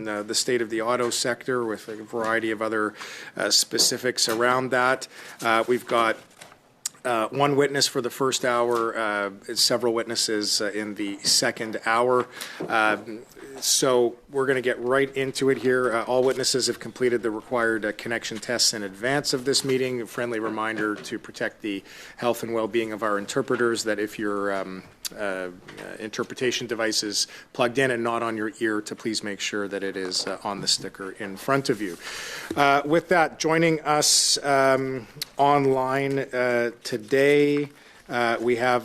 the state of the auto sector with a variety of other specifics around that. We've got one witness for the first hour, several witnesses in the second hour. So we're going to get right into it here. All witnesses have completed the required connection tests in advance of this meeting. A friendly reminder to protect the health and well-being of our interpreters, that if your interpretation device is plugged in and not on your ear, to please make sure that it is on the sticker in front of you. With that, joining us online today, we have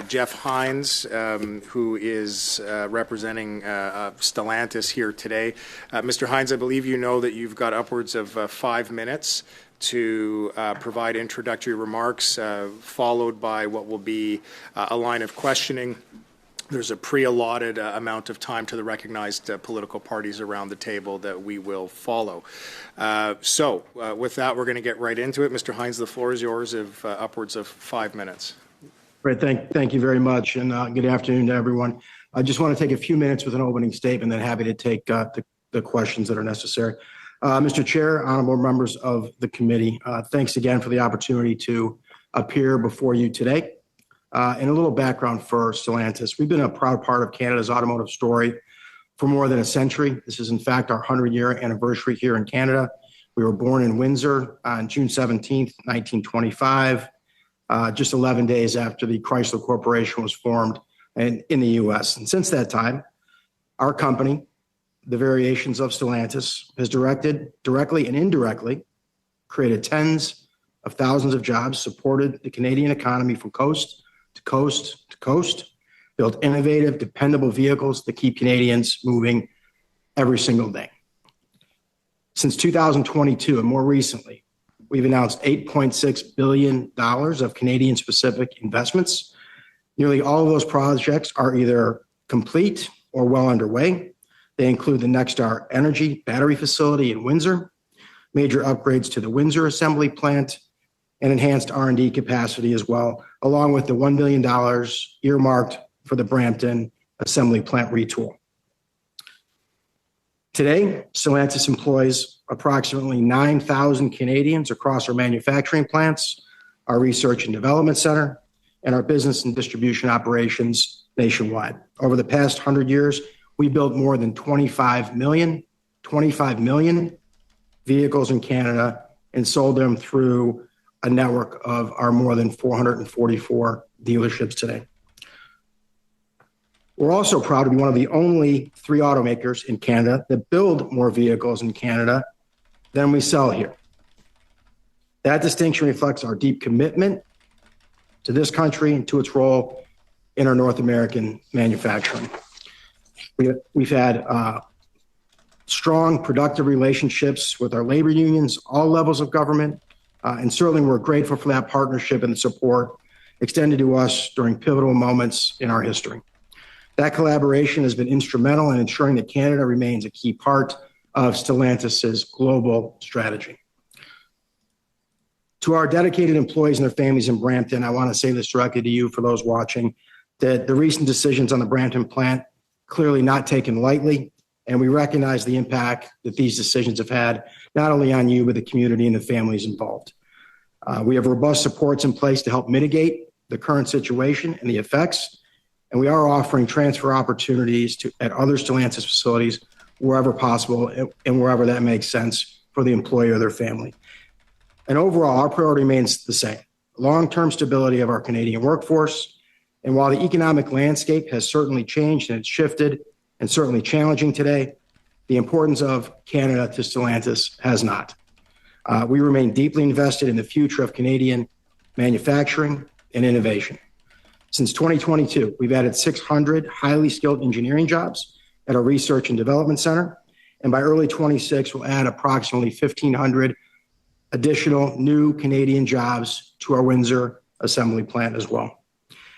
Jeff Hines, who is representing Stellantis here today. Mr. Hines, I believe you know that you've got upwards of 5 minutes to provide introductory remarks, followed by what will be a line of questioning. There's a pre-allotted amount of time to the recognized political parties around the table that we will follow. So with that, we're going to get right into it. Mr. Hines, the floor is yours of upwards of 5 minutes. Great. Thank you very much, and good afternoon to everyone. I just want to take a few minutes with an opening statement, then happy to take the questions that are necessary. Mr. Chair, honorable members of the committee, thanks again for the opportunity to appear before you today. And a little background for Stellantis. We've been a proud part of Canada's automotive story for more than a century. This is, in fact, our 100-year anniversary here in Canada. We were born in Windsor on June 17th, 1925, just 11 days after the Chrysler Corporation was formed in the U.S. And since that time, our company, the variations of Stellantis, has directly and indirectly created tens of thousands of jobs, supported the Canadian economy from coast to coast to coast, built innovative, dependable vehicles that keep Canadians moving every single day. Since 2022, and more recently, we've announced $8.6 billion of Canadian-specific investments. Nearly all of those projects are either complete or well underway. They include the Nexstar Energy battery facility in Windsor, major upgrades to the Windsor assembly plant, and enhanced R&D capacity as well, along with the $1 billion earmarked for the Brampton assembly plant retool. Today, Stellantis employs approximately 9,000 Canadians across our manufacturing plants, our research and development center, and our business and distribution operations nationwide. Over the past 100 years, we built more than 25 million vehicles in Canada and sold them through a network of our more than 444 dealerships today. We're also proud to be one of the only 3 automakers in Canada that build more vehicles in Canada than we sell here. That distinction reflects our deep commitment to this country and to its role in our North American manufacturing. We've had strong, productive relationships with our labor unions, all levels of government, and certainly we're grateful for that partnership and the support extended to us during pivotal moments in our history. That collaboration has been instrumental in ensuring that Canada remains a key part of Stellantis's global strategy. To our dedicated employees and their families in Brampton, I want to say this directly to you, for those watching, that the recent decisions on the Brampton plant clearly not taken lightly, and we recognize the impact that these decisions have had, not only on you, but the community and the families involved. We have robust supports in place to help mitigate the current situation and the effects, and we are offering transfer opportunities at other Stellantis facilities wherever possible and wherever that makes sense for the employee or their family. And overall, our priority remains the same: long-term stability of our Canadian workforce. And while the economic landscape has certainly changed and it's shifted and certainly challenging today, the importance of Canada to Stellantis has not. We remain deeply invested in the future of Canadian manufacturing and innovation. Since 2022, we've added 600 highly skilled engineering jobs at our research and development center. And by early 26, we'll add approximately 1,500 additional new Canadian jobs to our Windsor assembly plant as well.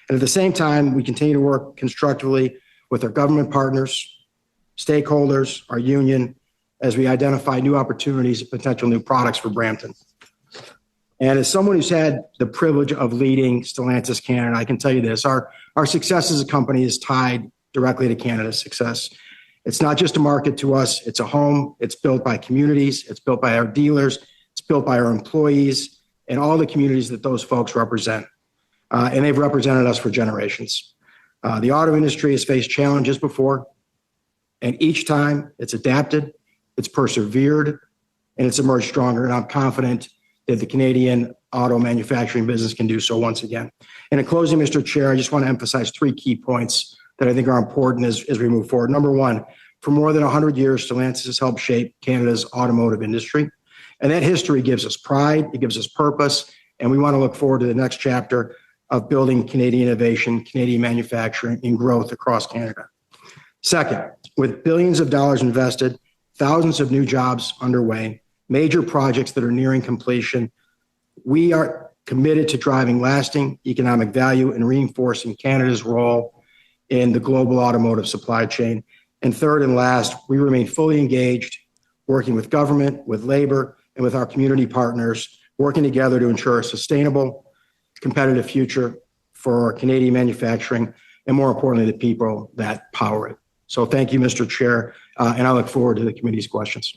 And at the same time, we continue to work constructively with our government partners, stakeholders, our union, as we identify new opportunities and potential new products for Brampton. And as someone who's had the privilege of leading Stellantis Canada, I can tell you this: our success as a company is tied directly to Canada's success. It's not just a market to us, it's a home. It's built by communities, it's built by our dealers, it's built by our employees and all the communities that those folks represent. And they've represented us for generations. The auto industry has faced challenges before, and each time it's adapted, it's persevered, and it's emerged stronger. And I'm confident that the Canadian auto manufacturing business can do so once again. And in closing, Mr. Chair, I just want to emphasize 3 key points that I think are important as we move forward. Number one, for more than 100 years, Stellantis has helped shape Canada's automotive industry. And that history gives us pride, it gives us purpose, and we want to look forward to the next chapter of building Canadian innovation, Canadian manufacturing, and growth across Canada. Second, with billions of dollars invested, thousands of new jobs underway, major projects that are nearing completion, we are committed to driving lasting economic value and reinforcing Canada's role in the global automotive supply chain. And third and last, we remain fully engaged, working with government, with labor, and with our community partners, working together to ensure a sustainable, competitive future for Canadian manufacturing, and more importantly, the people that power it. So thank you, Mr. Chair, and I look forward to the committee's questions.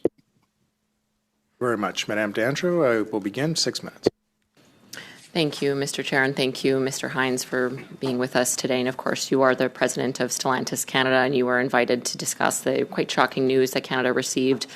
Very much. Madame Dandreau, I will begin 6 minutes. Thank you, Mr. Chair, and thank you, Mr. Hines, for being with us today. And of course, you are the President of Stellantis Canada, and you were invited to discuss the quite shocking news that Canada received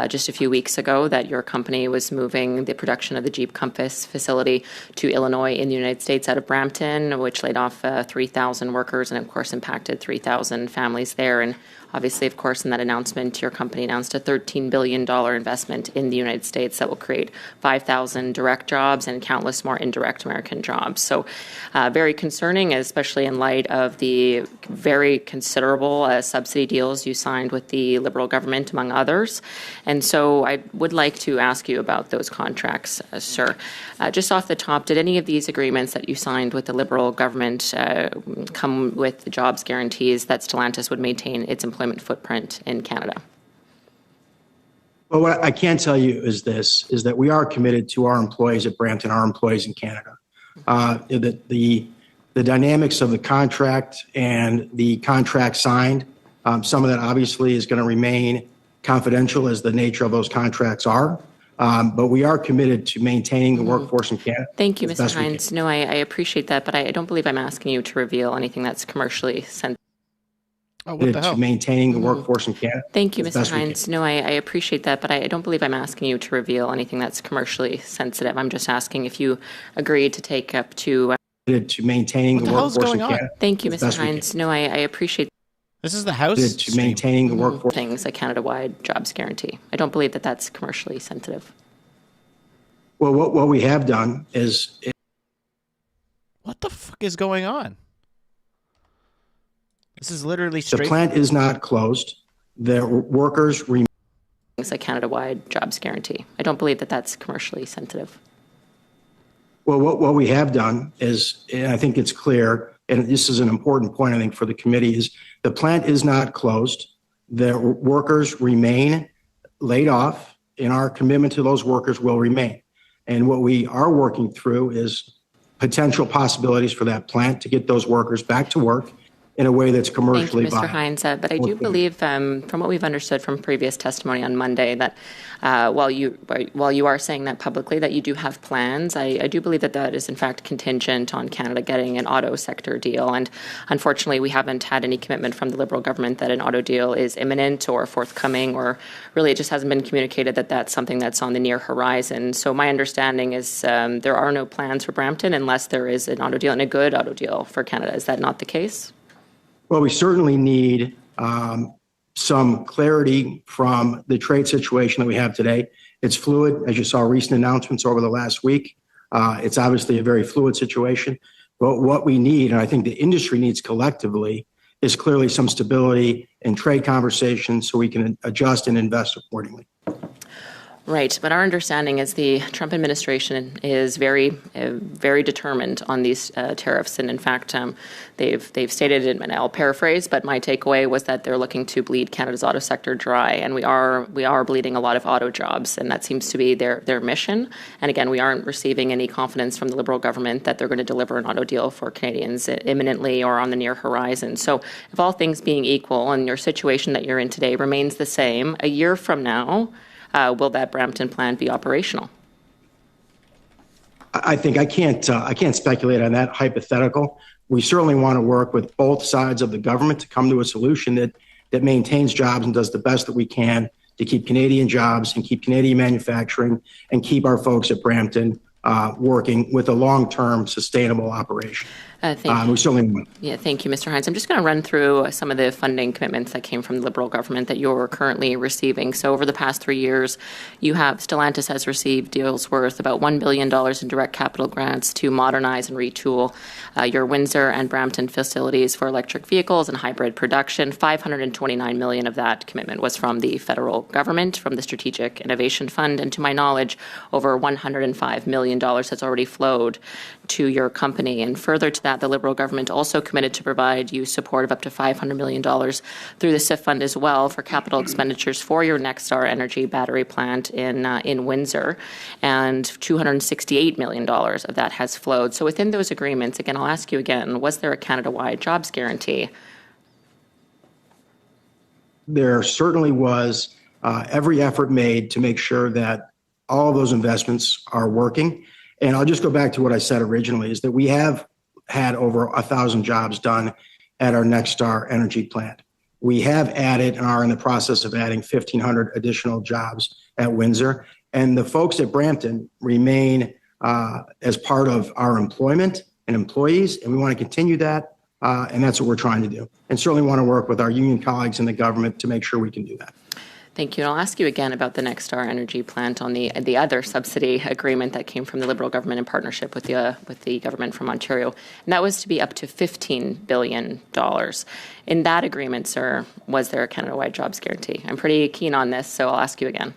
just a few weeks ago that your company was moving the production of the Jeep Compass facility to Illinois in the United States out of Brampton, which laid off 3,000 workers and, of course, impacted 3,000 families there. And obviously, of course, in that announcement, your company announced a $13 billion investment in the United States that will create 5,000 direct jobs and countless more indirect American jobs. So very concerning, especially in light of the very considerable subsidy deals you signed with the Liberal government, among others. And so I would like to ask you about those contracts, sir. Just off the top, did any of these agreements that you signed with the Liberal government come with the jobs guarantees that Stellantis would maintain its employment footprint in Canada? Well, what I can tell you is that we are committed to our employees at Brampton, our employees in Canada. The dynamics of the contract and the contract signed, some of that obviously is going to remain confidential as the nature of those contracts are. But we are committed to maintaining the workforce in Canada. Thank you, Mr. Hines. No, I appreciate that, but I don't believe I'm asking you to reveal anything that's commercially sensitive. Oh, what the hell? To maintaining the workforce in Canada. Thank you, Mr. Hines. No, I appreciate that, but I don't believe I'm asking you to reveal anything that's commercially sensitive. I'm just asking if you agreed to take up to maintaining the workforce in Canada. Thank you, Mr. Hines. No, I appreciate this is the House to maintaining the workforce things like Canada-wide jobs guarantee. I don't believe that that's commercially sensitive. Well, what we have done is what the fuck is going on? This is literally straight. The plant is not closed. The workers remain. Things like Canada-wide jobs guarantee. I don't believe that that's commercially sensitive. Well, what we have done is, and I think it's clear, and this is an important point, I think, for the committee, is the plant is not closed. The workers remain laid off, and our commitment to those workers will remain. And what we are working through is potential possibilities for that plant to get those workers back to work in a way that's commercially viable. Thank you, Mr. Hines. But I do believe, from what we've understood from previous testimony on Monday, that while you are saying that publicly, that you do have plans, I do believe that that is in fact contingent on Canada getting an auto sector deal. And unfortunately, we haven't had any commitment from the Liberal government that an auto deal is imminent or forthcoming, or really it just hasn't been communicated that that's something that's on the near horizon. So my understanding is there are no plans for Brampton unless there is an auto deal, and a good auto deal for Canada. Is that not the case? Well, we certainly need some clarity from the trade situation that we have today. It's fluid, as you saw recent announcements over the last week. It's obviously a very fluid situation. But what we need, and I think the industry needs collectively, is clearly some stability in trade conversations so we can adjust and invest accordingly. Right, but our understanding is the Trump administration is very determined on these tariffs, and in fact, they've stated it, and I'll paraphrase, but my takeaway was that they're looking to bleed Canada's auto sector dry, and we are bleeding a lot of auto jobs, and that seems to be their mission. And again, we aren't receiving any confidence from the Liberal government that they're going to deliver an auto deal for Canadians imminently or on the near horizon. So, if all things being equal, and your situation that you're in today remains the same, a year from now, will that Brampton plant be operational? I think I can't speculate on that hypothetical. We certainly want to work with both sides of the government to come to a solution that maintains jobs and does the best that we can to keep Canadian jobs and keep Canadian manufacturing and keep our folks at Brampton working with a long-term sustainable operation. Thank you. We certainly want. Yeah, thank you, Mr. Hines. I'm just going to run through some of the funding commitments that came from the Liberal government that you're currently receiving. So over the past 3 years, Stellantis has received deals worth about $1 billion in direct capital grants to modernize and retool your Windsor and Brampton facilities for electric vehicles and hybrid production. $529 million of that commitment was from the federal government, from the Strategic Innovation Fund, and to my knowledge, over $105 million has already flowed to your company. And further to that, the Liberal government also committed to provide you support of up to $500 million through the SIF fund as well for capital expenditures for your Nexstar Energy battery plant in Windsor, and $268 million of that has flowed. So within those agreements, again, I'll ask you again, was there a Canada-wide jobs guarantee? There certainly was every effort made to make sure that all of those investments are working. And I'll just go back to what I said originally, is that we have had over 1,000 jobs done at our Nexstar Energy plant. We have added and are in the process of adding 1,500 additional jobs at Windsor. And the folks at Brampton remain as part of our employment and employees, and we want to continue that, and that's what we're trying to do. And certainly want to work with our union colleagues in the government to make sure we can do that. Thank you. And I'll ask you again about the Nexstar Energy plant on the other subsidy agreement that came from the Liberal government in partnership with the government from Ontario. And that was to be up to $15 billion. In that agreement, sir, was there a Canada-wide jobs guarantee? I'm pretty keen on this, so I'll ask you again.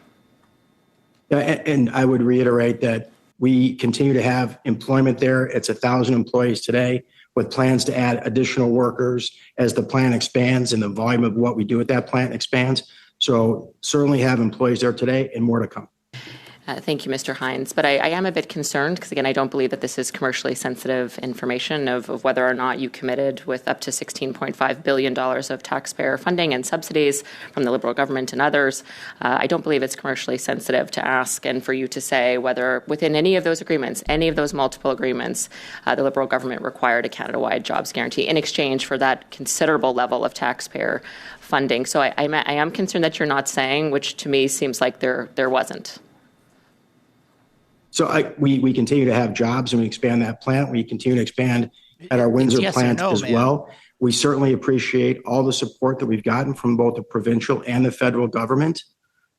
And I would reiterate that we continue to have employment there. It's 1,000 employees today, with plans to add additional workers as the plant expands and the volume of what we do at that plant expands. So certainly have employees there today and more to come. Thank you, Mr. Hines. But I am a bit concerned because, again, I don't believe that this is commercially sensitive information of whether or not you committed with up to $16.5 billion of taxpayer funding and subsidies from the Liberal government and others. I don't believe it's commercially sensitive to ask and for you to say whether within any of those agreements, any of those multiple agreements, the Liberal government required a Canada-wide jobs guarantee in exchange for that considerable level of taxpayer funding. So I am concerned that you're not saying, which to me seems like there wasn't. So we continue to have jobs and we expand that plant. We continue to expand at our Windsor plant as well. We certainly appreciate all the support that we've gotten from both the provincial and the federal government.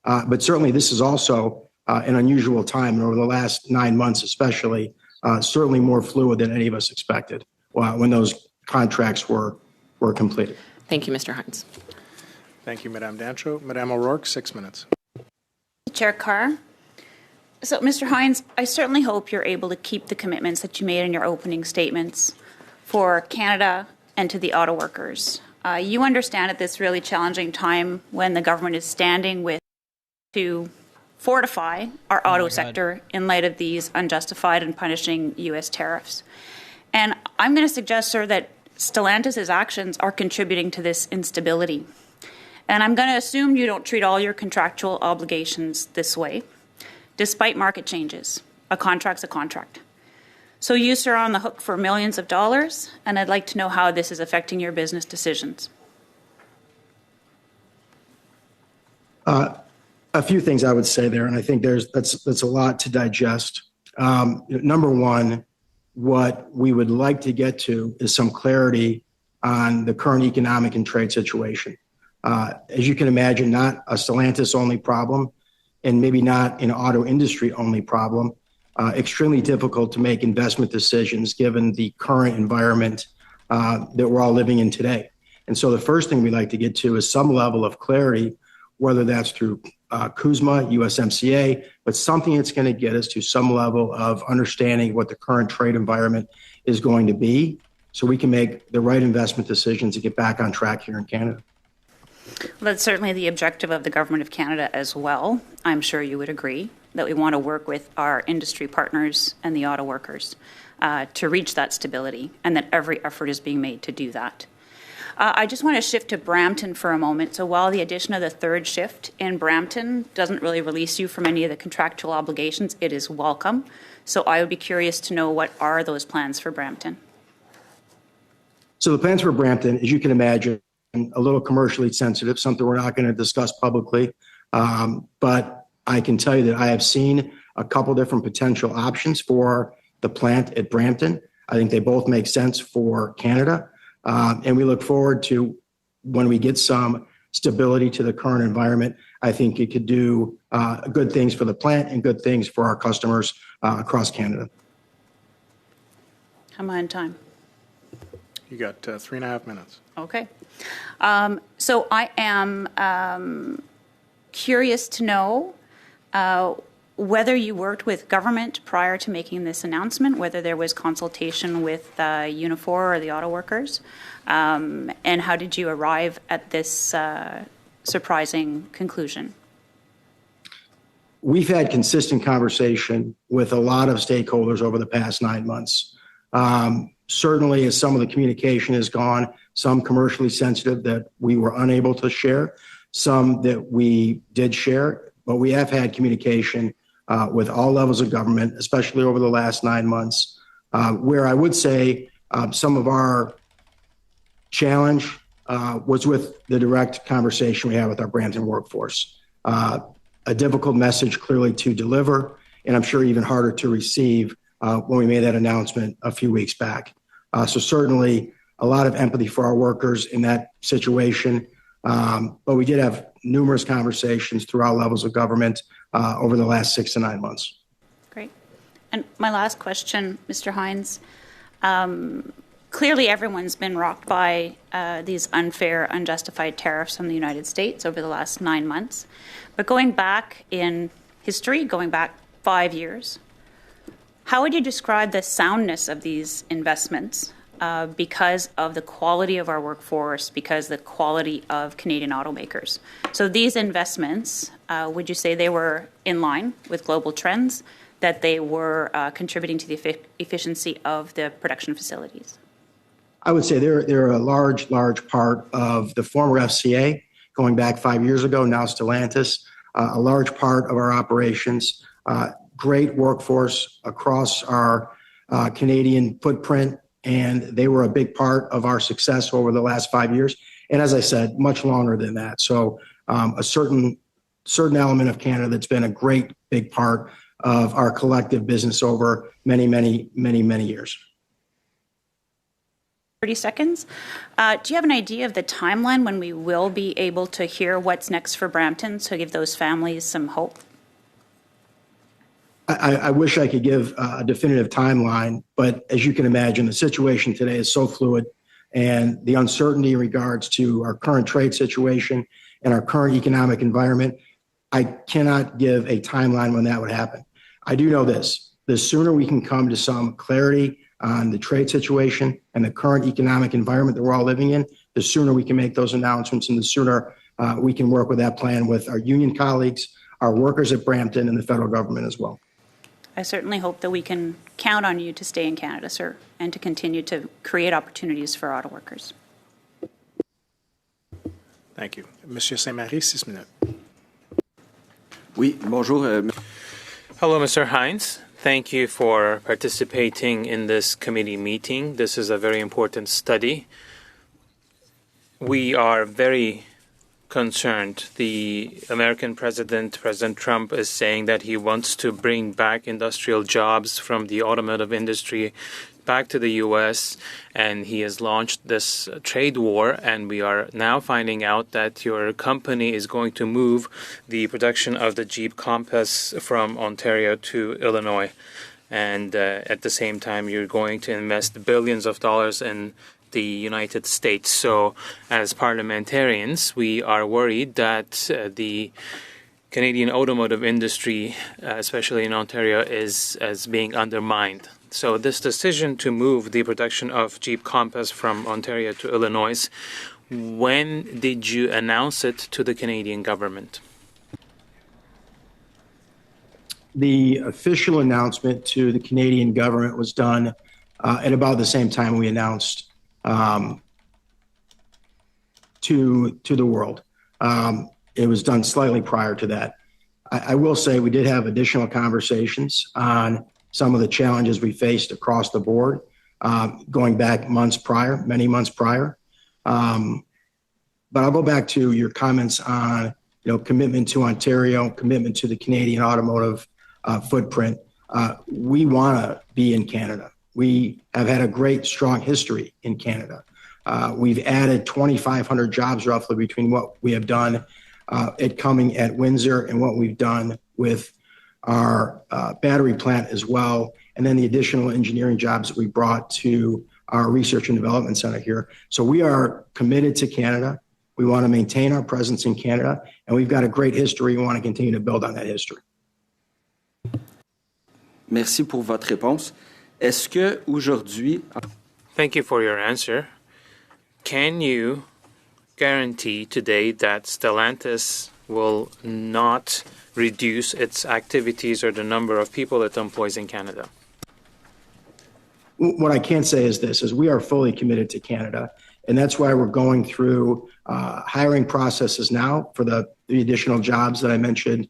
But certainly this is also an unusual time. And over the last 9 months especially, certainly more fluid than any of us expected when those contracts were completed. Thank you, Mr. Hines. Thank you, Madame Dancho. Madame O'Rourke, 6 minutes. Chair Carr. So, Mr. Hines, I certainly hope you're able to keep the commitments that you made in your opening statements for Canada and to the auto workers. You understand at this really challenging time when the government is standing with to fortify our auto sector in light of these unjustified and punishing U.S. tariffs. And I'm going to suggest, sir, that Stellantis' actions are contributing to this instability. And I'm going to assume you don't treat all your contractual obligations this way. Despite market changes, a contract's a contract. So you, sir, are on the hook for millions of dollars, and I'd like to know how this is affecting your business decisions. A few things I would say there, and I think that's a lot to digest. Number one, what we would like to get to is some clarity on the current economic and trade situation. As you can imagine, not a Stellantis only problem, and maybe not an auto industry only problem. Extremely difficult to make investment decisions given the current environment that we're all living in today. And so the first thing we'd like to get to is some level of clarity, whether that's through CUSMA, USMCA, but something that's going to get us to some level of understanding what the current trade environment is going to be so we can make the right investment decisions to get back on track here in Canada. Well, that's certainly the objective of the Government of Canada as well. I'm sure you would agree that we want to work with our industry partners and the auto workers to reach that stability, and that every effort is being made to do that. I just want to shift to Brampton for a moment. So while the addition of the third shift in Brampton doesn't really release you from any of the contractual obligations, it is welcome. So I would be curious to know, what are those plans for Brampton? So the plans for Brampton, as you can imagine, a little commercially sensitive, something we're not going to discuss publicly. But I can tell you that I have seen a couple different potential options for the plant at Brampton. I think they both make sense for Canada. And we look forward to when we get some stability to the current environment. I think it could do good things for the plant and good things for our customers across Canada. How am I on time? You got 3.5 minutes. Okay. So I am curious to know whether you worked with government prior to making this announcement, whether there was consultation with Unifor or the auto workers, and how did you arrive at this surprising conclusion? We've had consistent conversation with a lot of stakeholders over the past 9 months. Certainly, as some of the communication has gone, some commercially sensitive that we were unable to share, some that we did share, but we have had communication with all levels of government, especially over the last 9 months, where I would say some of our challenge was with the direct conversation we had with our Brampton workforce. A difficult message clearly to deliver, and I'm sure even harder to receive when we made that announcement a few weeks back. So certainly a lot of empathy for our workers in that situation, but we did have numerous conversations throughout levels of government over the last 6 to 9 months. Great. And my last question, Mr. Hines. Clearly, everyone's been rocked by these unfair, unjustified tariffs from the United States over the last 9 months. But going back in history, going back 5 years, how would you describe the soundness of these investments because of the quality of our workforce, because the quality of Canadian automakers? So these investments, would you say they were in line with global trends, that they were contributing to the efficiency of the production facilities? I would say they're a large part of the former FCA, going back 5 years ago, now Stellantis, a large part of our operations, great workforce across our Canadian footprint, and they were a big part of our success over the last 5 years. And as I said, much longer than that. So a certain element of Canada that's been a great big part of our collective business over many years. 30 seconds. Do you have an idea of the timeline when we will be able to hear what's next for Brampton, so give those families some hope? I wish I could give a definitive timeline, but as you can imagine, the situation today is so fluid, and the uncertainty in regards to our current trade situation and our current economic environment, I cannot give a timeline when that would happen. I do know this: the sooner we can come to some clarity on the trade situation and the current economic environment that we're all living in, the sooner we can make those announcements, and the sooner we can work with that plan with our union colleagues, our workers at Brampton, and the federal government as well. I certainly hope that we can count on you to stay in Canada, sir, and to continue to create opportunities for auto workers. Thank you. Monsieur Saint-Marie, 6 minutes. Oui, bonjour. Hello, Mr. Hines. Thank you for participating in this committee meeting. This is a very important study. We are very concerned. The American president, President Trump, is saying that he wants to bring back industrial jobs from the automotive industry back to the U.S., and he has launched this trade war, and we are now finding out that your company is going to move the production of the Jeep Compass from Ontario to Illinois. And at the same time, you're going to invest billions of dollars in the United States. So as parliamentarians, we are worried that the Canadian automotive industry, especially in Ontario, is as being undermined. So this decision to move the production of Jeep Compass from Ontario to Illinois, when did you announce it to the Canadian government? The official announcement to the Canadian government was done at about the same time we announced to the world. It was done slightly prior to that. I will say we did have additional conversations on some of the challenges we faced across the board, going back many months prior. But I'll go back to your comments on, commitment to Ontario, commitment to the Canadian automotive footprint. We want to be in Canada. We have had a great, strong history in Canada. We've added 2,500 jobs roughly between what we have done at Windsor and what we've done with our battery plant as well, and then the additional engineering jobs that we brought to our research and development center here. So we are committed to Canada. We want to maintain our presence in Canada, and we've got a great history. We want to continue to build on that history. Merci pour votre réponse. Est-ce que aujourd'hui... Thank you for your answer. Can you guarantee today that Stellantis will not reduce its activities or the number of people it employs in Canada? What I can say is this, is we are fully committed to Canada, and that's why we're going through hiring processes now for the additional jobs that I mentioned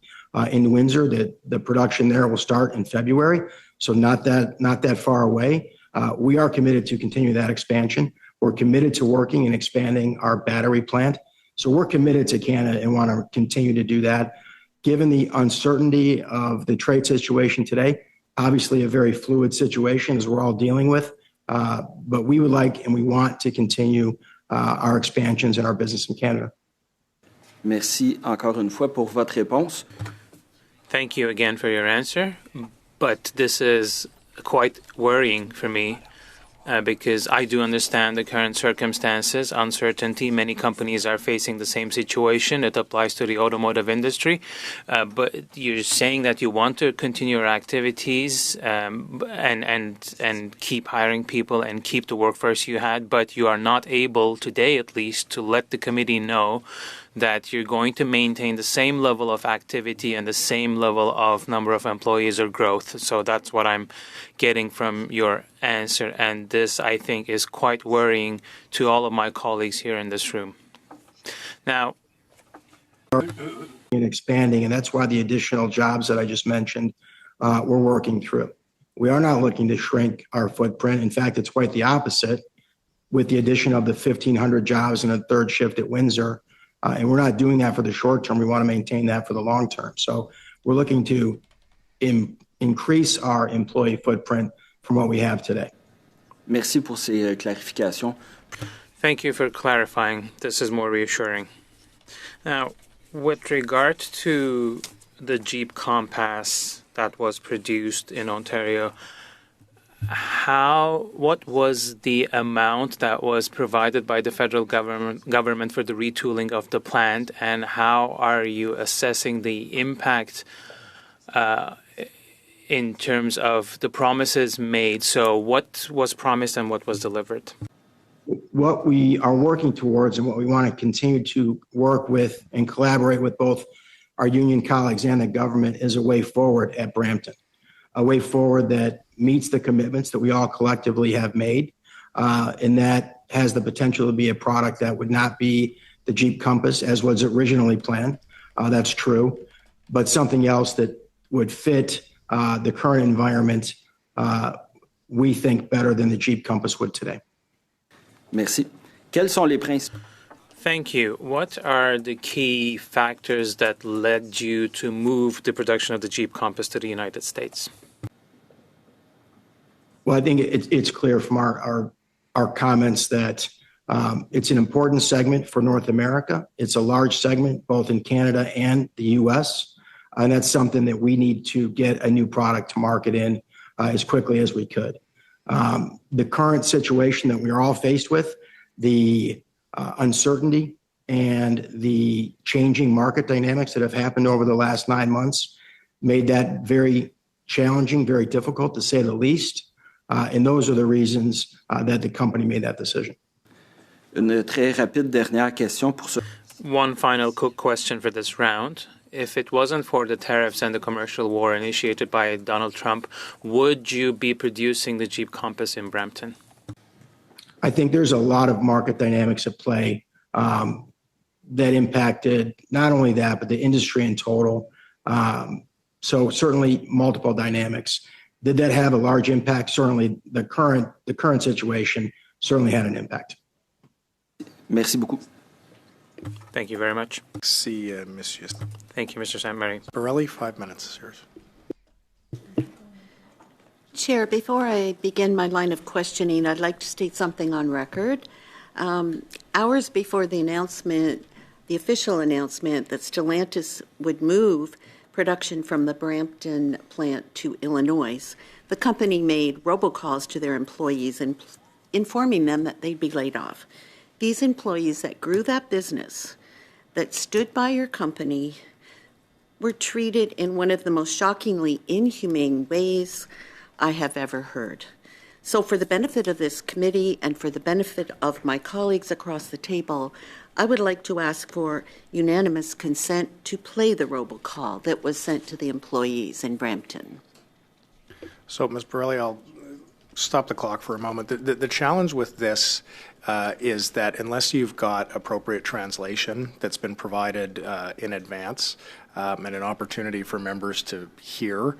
in Windsor. The production there will start in February, so not that far away. We are committed to continue that expansion. We're committed to working and expanding our battery plant. So we're committed to Canada and want to continue to do that. Given the uncertainty of the trade situation today, obviously a very fluid situation as we're all dealing with, but we would like and we want to continue our expansions in our business in Canada. Merci encore une fois pour votre réponse. Thank you again for your answer, but this is quite worrying for me. Because I do understand the current circumstances, uncertainty. Many companies are facing the same situation. It applies to the automotive industry. But you're saying that you want to continue your activities and keep hiring people and keep the workforce you had, but you are not able today, at least, to let the committee know that you're going to maintain the same level of activity and the same level of number of employees or growth. So that's what I'm getting from your answer. And this, I think, is quite worrying to all of my colleagues here in this room. Now, in expanding, and that's why the additional jobs that I just mentioned, we're working through. We are not looking to shrink our footprint. In fact, it's quite the opposite with the addition of the 1,500 jobs and a third shift at Windsor. And we're not doing that for the short term. We want to maintain that for the long term. So we're looking to increase our employee footprint from what we have today. Merci pour ces clarifications. Thank you for clarifying. This is more reassuring. Now, with regard to the Jeep Compass that was produced in Ontario, what was the amount that was provided by the federal government for the retooling of the plant, and how are you assessing the impact in terms of the promises made? So what was promised and what was delivered? What we are working towards and what we want to continue to work with and collaborate with both our union colleagues and the government is a way forward at Brampton, a way forward that meets the commitments that we all collectively have made, and that has the potential to be a product that would not be the Jeep Compass as was originally planned. That's true, but something else that would fit the current environment, we think better than the Jeep Compass would today. Merci. Quels sont les principes? Thank you. What are the key factors that led you to move the production of the Jeep Compass to the United States? Well, I think it's clear from our comments that it's an important segment for North America. It's a large segment both in Canada and the U.S., and that's something that we need to get a new product to market in as quickly as we could. The current situation that we are all faced with, the uncertainty and the changing market dynamics that have happened over the last 9 months made that very challenging, very difficult to say the least. And those are the reasons that the company made that decision. Une très rapide dernière question pour ce. One final quick question for this round. If it wasn't for the tariffs and the commercial war initiated by Donald Trump, would you be producing the Jeep Compass in Brampton? I think there's a lot of market dynamics at play that impacted not only that, but the industry in total. So certainly multiple dynamics. Did that have a large impact? Certainly the current situation certainly had an impact. Merci beaucoup. Thank you very much. See, Monsieur Thank you, Mr. St. Mary. Borelli, 5 minutes is yours. Chair, before I begin my line of questioning, I'd like to state something on record. Hours before the announcement, the official announcement that Stellantis would move production from the Brampton plant to Illinois, the company made robocalls to their employees and informing them that they'd be laid off. These employees that grew that business, that stood by your company, were treated in one of the most shockingly inhumane ways I have ever heard. So for the benefit of this committee and for the benefit of my colleagues across the table, I would like to ask for unanimous consent to play the robocall that was sent to the employees in Brampton. So, Ms. Borelli, I'll stop the clock for a moment. The challenge with this is that unless you've got appropriate translation that's been provided in advance and an opportunity for members to hear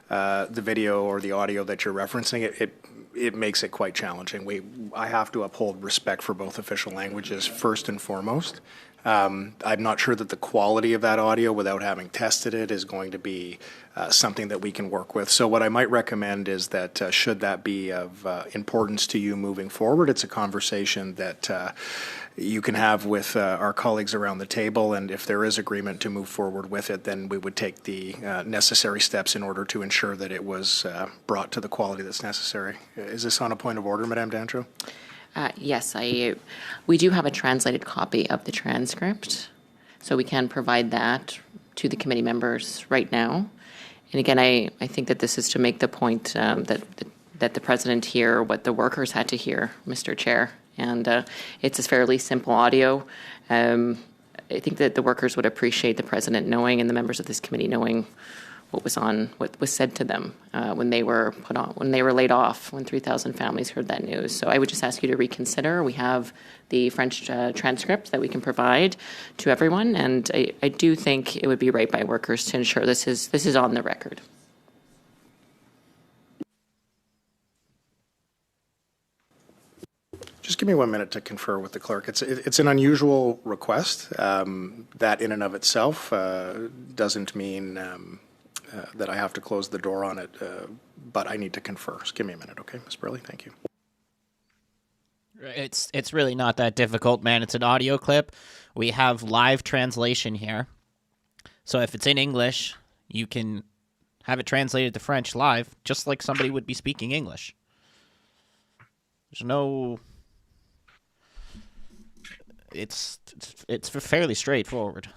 the video or the audio that you're referencing, it makes it quite challenging. I have to uphold respect for both official languages first and foremost. I'm not sure that the quality of that audio, without having tested it, is going to be something that we can work with. So what I might recommend is that should that be of importance to you moving forward, it's a conversation that you can have with our colleagues around the table, and if there is agreement to move forward with it, then we would take the necessary steps in order to ensure that it was brought to the quality that's necessary. Is this on a point of order, Madame Dancho? Yes, we do have a translated copy of the transcript, so we can provide that to the committee members right now. And again, I think that this is to make the point that the president hear what the workers had to hear, Mr. Chair. And it's a fairly simple audio. I think that the workers would appreciate the president knowing and the members of this committee knowing what was said to them when they were laid off, when 3,000 families heard that news. So I would just ask you to reconsider. We have the French transcript that we can provide to everyone, and I do think it would be right by workers to ensure this is on the record. Just give me 1 minute to confer with the clerk. It's an unusual request. That in and of itself doesn't mean that I have to close the door on it, but I need to confer. Just give me a minute, okay, Ms. Burley? Thank you. It's really not that difficult, man. It's an audio clip. We have live translation here. So if it's in English, you can have it translated to French live, just like somebody would be speaking English. There's no... It's fairly straightforward.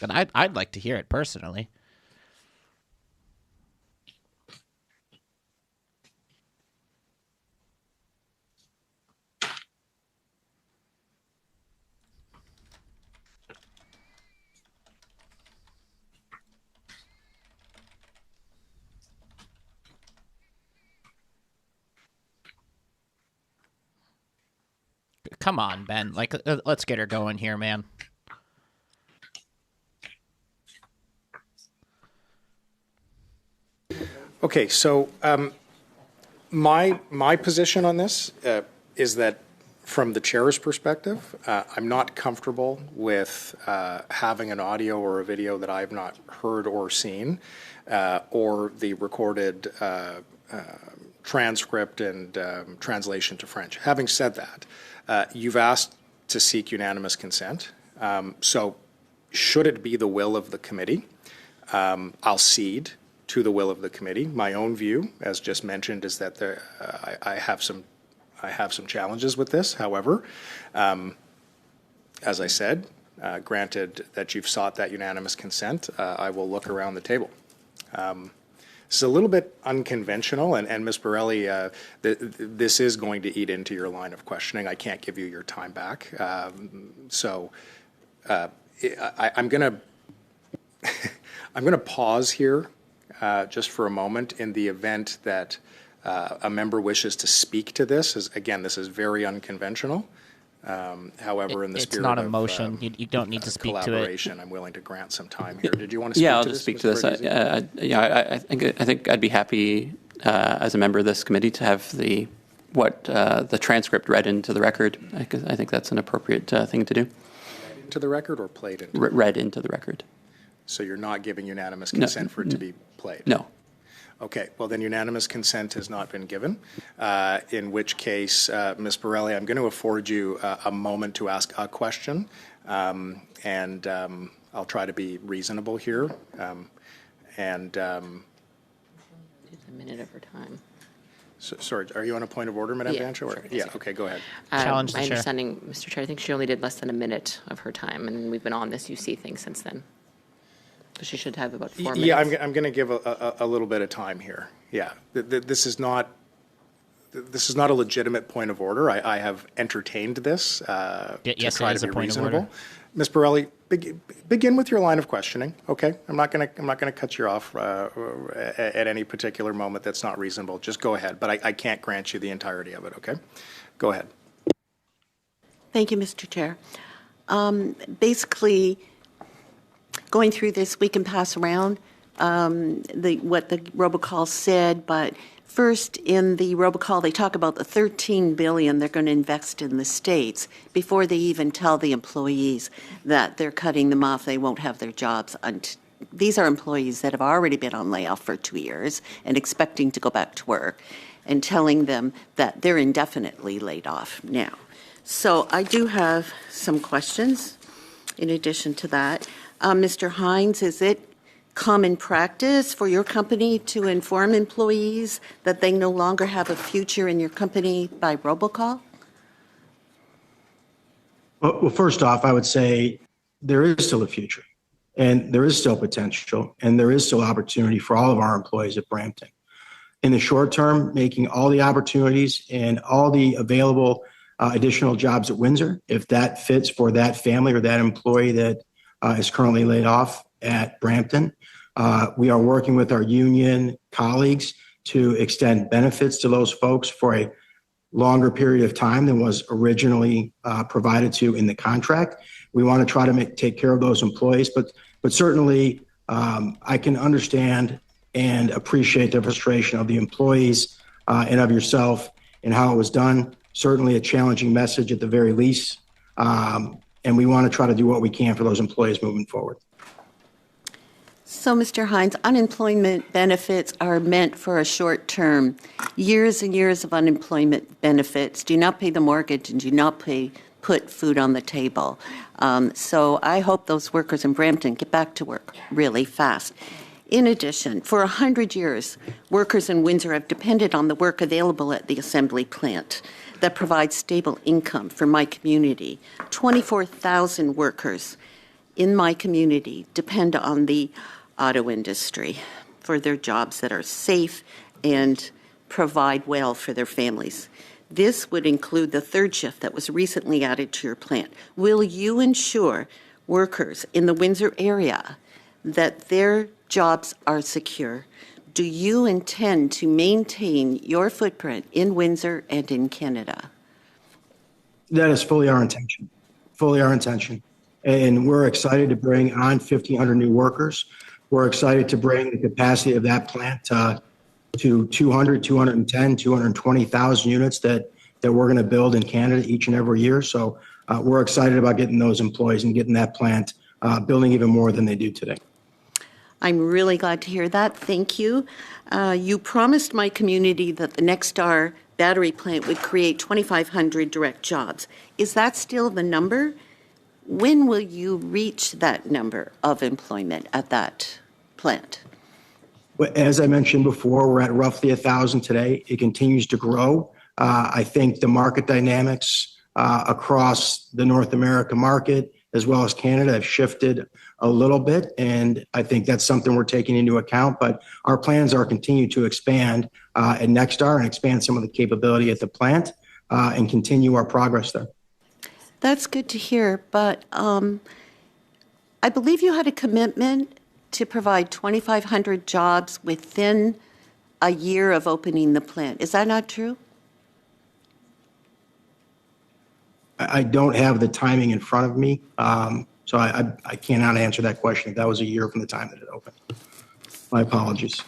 But I'd like to hear it personally. Come on, Ben. Like, let's get her going here, man. Okay, so my position on this is that from the chair's perspective, I'm not comfortable with having an audio or a video that I've not heard or seen, or the recorded transcript and translation to French. Having said that, you've asked to seek unanimous consent. So should it be the will of the committee, I'll cede to the will of the committee. My own view, as just mentioned, is that I have some challenges with this. However, As I said, granted that you've sought that unanimous consent, I will look around the table. It's a little bit unconventional, and Ms. Borelli, this is going to eat into your line of questioning. I can't give you your time back. I'm going to pause here just for a moment in the event that a member wishes to speak to this. Again, this is very unconventional. However, in the spirit it's not a of, motion. You don't need to speak to it. Collaboration, I'm willing to grant some time here. Did you want to speak Yeah, to I'll this? just speak Mr. to this. Bernese? I think I'd be happy as a member of this committee to have the transcript read into the record. I think that's an appropriate thing to do. Into the record or played into? Read into the record. So you're not giving unanimous consent for it to be played? No. Okay, well then unanimous consent has not been given, in which case, Ms. Borelli, I'm going to afford you a moment to ask a question, and I'll try to be reasonable here. A minute of her time. So, sorry, are you on a point of order, Madame Yeah, Dancho? sure, Yeah, okay, go ahead. Challenge the My chair. understanding, Mr. Chair, I think she only did less than a minute of her time, and we've been on this UC thing since then. So she should have about 4 minutes. Yeah, I'm going to give a little bit of time here. Yeah, this is not a legitimate point of order. I have entertained this to yes, try it is to a be point of reasonable. order. Ms. Borelli, begin with your line of questioning. Okay, I'm not going to cut you off at any particular moment that's not reasonable. Just go ahead, but I can't grant you the entirety of it. Okay, go ahead. Thank you, Mr. Chair. Basically, going through this, we can pass around what the robocall said, but first in the robocall, they talk about the $13 billion they're going to invest in the states before they even tell the employees that they're cutting them off. They won't have their jobs. These are employees that have already been on layoff for 2 years and expecting to go back to work, and telling them that they're indefinitely laid off now. So I do have some questions in addition to that. Mr. Hines, is it common practice for your company to inform employees that they no longer have a future in your company by robocall? Well, first off, I would say there is still a future, and there is still potential, and there is still opportunity for all of our employees at Brampton. In the short term, making all the opportunities and all the available additional jobs at Windsor, if that fits for that family or that employee that is currently laid off at Brampton. We are working with our union colleagues to extend benefits to those folks for a longer period of time than was originally provided to in the contract. We want to try to take care of those employees, but certainly I can understand and appreciate the frustration of the employees and of yourself and how it was done. Certainly a challenging message at the very least. And we want to try to do what we can for those employees moving forward. So, Mr. Hines, unemployment benefits are meant for a short term. Years and years of unemployment benefits do not pay the mortgage and do not put food on the table. So I hope those workers in Brampton get back to work really fast. In addition, for 100 years, workers in Windsor have depended on the work available at the assembly plant that provides stable income for my community. 24,000 workers in my community depend on the auto industry for their jobs that are safe and provide well for their families. This would include the third shift that was recently added to your plant. Will you ensure workers in the Windsor area that their jobs are secure? Do you intend to maintain your footprint in Windsor and in Canada? That is fully our intention, And we're excited to bring on 1,500 new workers. We're excited to bring the capacity of that plant to 200, 210, 220,000 units that we're going to build in Canada each and every year. So we're excited about getting those employees and getting that plant building even more than they do today. I'm really glad to hear that. Thank you. You promised my community that the Nexstar battery plant would create 2,500 direct jobs. Is that still the number? When will you reach that number of employment at that plant? As I mentioned before, we're at roughly 1,000 today. It continues to grow. I think the market dynamics across the North America market as well as Canada have shifted a little bit, and I think that's something we're taking into account. But our plans are continue to expand at Nexstar and expand some of the capability at the plant and continue our progress there. That's good to hear, but I believe you had a commitment to provide 2,500 jobs within a year of opening the plant. Is that not true? I don't have the timing in front of me, so I cannot answer that question if that was a year from the time that it opened. My apologies.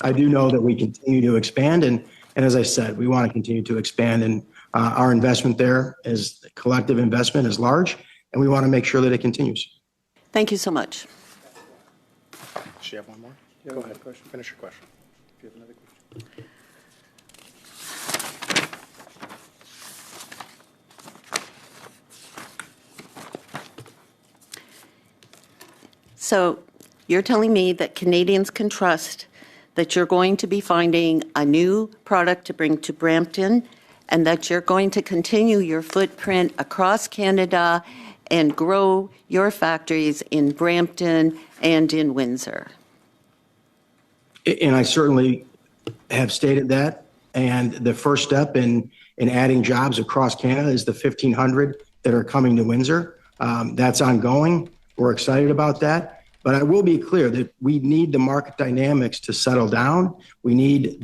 I do know that we continue to expand, and as I said, we want to continue to expand, and our investment there is collective investment is large, and we want to make sure that it continues. Thank you so much. Does she have one more? Go ahead. Finish your question. If you have another question. So you're telling me that Canadians can trust that you're going to be finding a new product to bring to Brampton and that you're going to continue your footprint across Canada and grow your factories in Brampton and in Windsor. And I certainly have stated that. And the first step in adding jobs across Canada is the 1,500 that are coming to Windsor. That's ongoing. We're excited about that. But I will be clear that we need the market dynamics to settle down. We need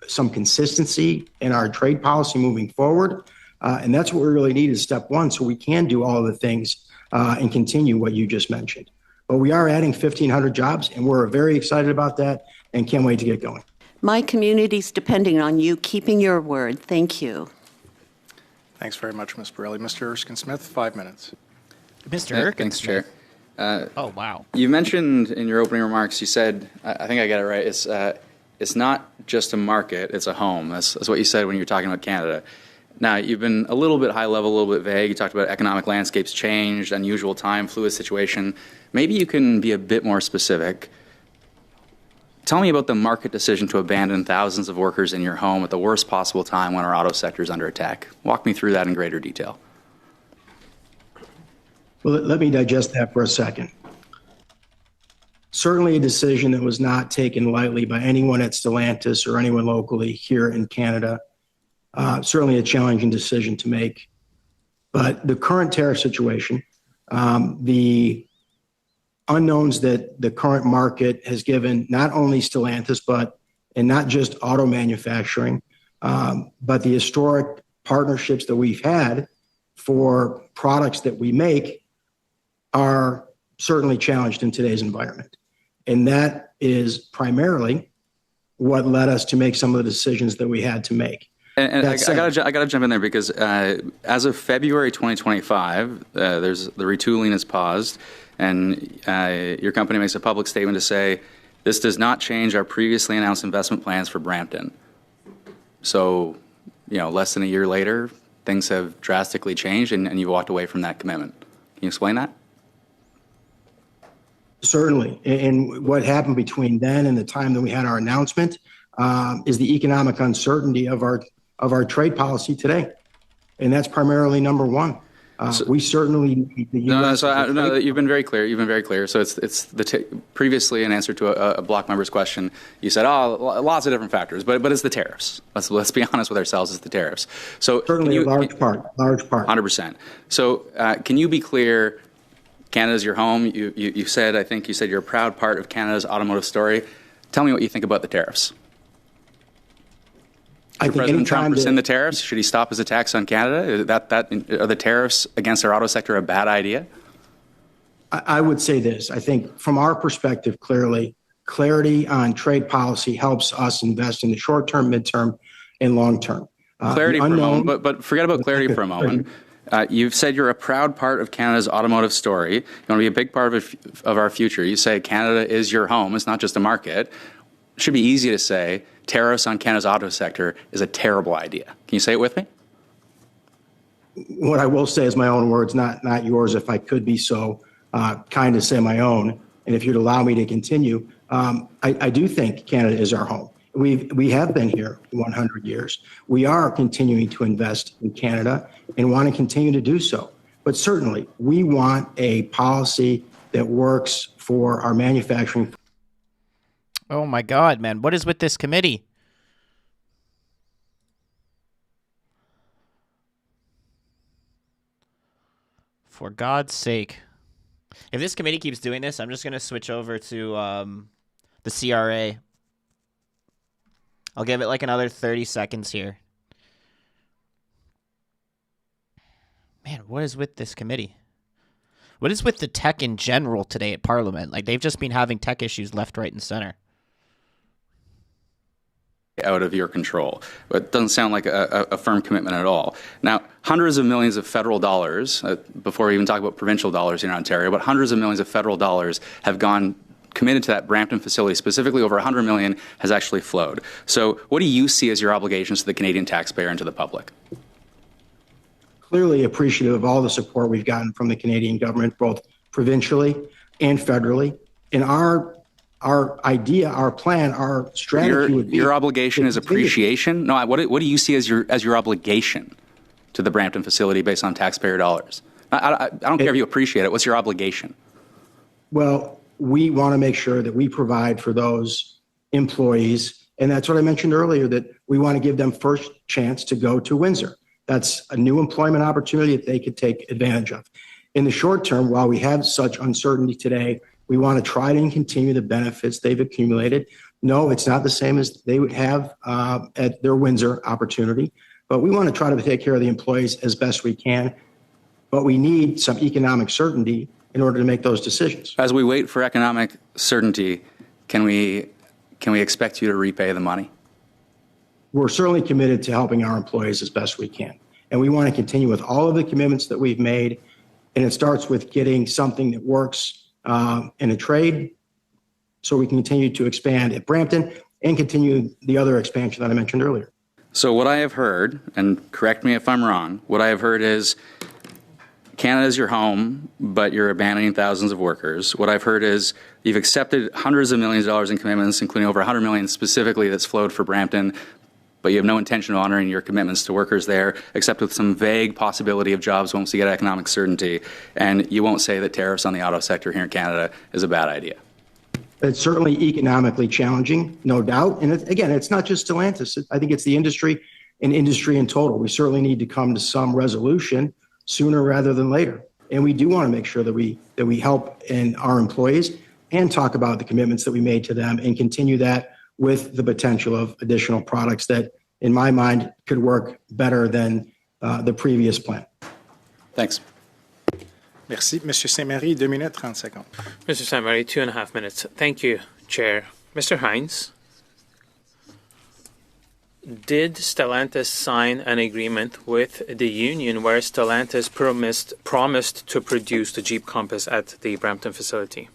some consistency in our trade policy moving forward. And that's what we really need is step one, so we can do all of the things and continue what you just mentioned. But we are adding 1,500 jobs, and we're very excited about that and can't wait to get going. My community's depending on you keeping your word. Thank you. Thanks very much, Ms. Borelli. Mr. Erskine-Smith, 5 minutes. Mr. Erskine. Thanks, Chair. Oh, wow. You mentioned in your opening remarks, you said, I think I got it right, it's not just a market, it's a home. That's what you said when you were talking about Canada. Now, you've been a little bit high level, a little bit vague. You talked about economic landscapes changed, unusual time, fluid situation. Maybe you can be a bit more specific. Tell me about the market decision to abandon thousands of workers in your home at the worst possible time when our auto sector is under attack. Walk me through that in greater detail. Well, let me digest that for a second. Certainly a decision that was not taken lightly by anyone at Stellantis or anyone locally here in Canada. Certainly a challenging decision to make. But the current tariff situation, the unknowns that the current market has given not only Stellantis, and not just auto manufacturing, but the historic partnerships that we've had for products that we make are certainly challenged in today's environment. And that is primarily what led us to make some of the decisions that we had to make. And I got to jump in there because as of February 2025, there's the retooling is paused, and your company makes a public statement to say this does not change our previously announced investment plans for Brampton. So, less than a year later, things have drastically changed, and you walked away from that commitment. Can you explain that? Certainly. And what happened between then and the time that we had our announcement is the economic uncertainty of our trade policy today. And that's primarily number one. We certainly need the U.S. No, you've been very clear. You've been very clear. So it's previously in answer to a block member's question, you said, lots of different factors, but it's the tariffs. Let's be honest with ourselves, it's the tariffs. So certainly a large part. 100%. So can you be clear, Canada's your home. You said, I think you said you're a proud part of Canada's automotive story. Tell me what you think about the tariffs. Should President Trump rescind the tariffs? Should he stop his attacks on Canada? Are the tariffs against our auto sector a bad idea? I would say this. I think from our perspective, clarity on trade policy helps us invest in the short term, midterm, and long term. Clarity for a moment, but forget about clarity for a moment. You've said you're a proud part of Canada's automotive story. You want to be a big part of our future. You say Canada is your home. It's not just a market. It should be easy to say tariffs on Canada's auto sector is a terrible idea. Can you say it with me? What I will say is my own words, not yours, if I could be so kind to say my own. And if you'd allow me to continue, I do think Canada is our home. We have been here 100 years. We are continuing to invest in Canada and want to continue to do so. But certainly, we want a policy that works for our manufacturing. Oh my God, man. What is with this committee? For God's sake. If this committee keeps doing this, I'm just going to switch over to the CRA. I'll give it like another 30 seconds here. Man, what is with this committee? What is with the tech in general today at Parliament? Like, they've just been having tech issues left, right, and center. Out of your control. But it doesn't sound like a firm commitment at all. Now, hundreds of millions of federal dollars, before we even talk about provincial dollars here in Ontario, but hundreds of millions of federal dollars have gone committed to that Brampton facility, specifically over $100 million has actually flowed. So what do you see as your obligations to the Canadian taxpayer and to the public? Clearly appreciative of all the support we've gotten from the Canadian government, both provincially and federally. And our idea, our plan, our strategy would be... Your obligation is appreciation? No, what do you see as your obligation to the Brampton facility based on taxpayer dollars? I don't care if you appreciate it. What's your obligation? Well, we want to make sure that we provide for those employees. And that's what I mentioned earlier, that we want to give them first chance to go to Windsor. That's a new employment opportunity that they could take advantage of. In the short term, while we have such uncertainty today, we want to try to continue the benefits they've accumulated. No, it's not the same as they would have at their Windsor opportunity, but we want to try to take care of the employees as best we can. But we need some economic certainty in order to make those decisions. As we wait for economic certainty, can we expect you to repay the money? We're certainly committed to helping our employees as best we can. And we want to continue with all of the commitments that we've made. And it starts with getting something that works in a trade so we can continue to expand at Brampton and continue the other expansion that I mentioned earlier. So what I have heard, and correct me if I'm wrong, what I have heard is Canada's your home, but you're abandoning thousands of workers. What I've heard is you've accepted hundreds of millions of dollars in commitments, including over $100 million specifically that's flowed for Brampton, but you have no intention of honoring your commitments to workers there, except with some vague possibility of jobs once you get economic certainty. And you won't say that tariffs on the auto sector here in Canada is a bad idea. It's certainly economically challenging, no doubt. And again, it's not just Stellantis. I think it's the industry and industry in total. We certainly need to come to some resolution sooner rather than later. And we do want to make sure that we help in our employees and talk about the commitments that we made to them and continue that with the potential of additional products that, in my mind, could work better than the previous plan. Thanks. Merci. Monsieur Saint-Marie, 2 minutes, 30 secondes. Mr. Saint-Marie, 2.5 minutes. Thank you, Chair. Mr. Hines, did Stellantis sign an agreement with the union where Stellantis promised to produce the Jeep Compass at the Brampton facility?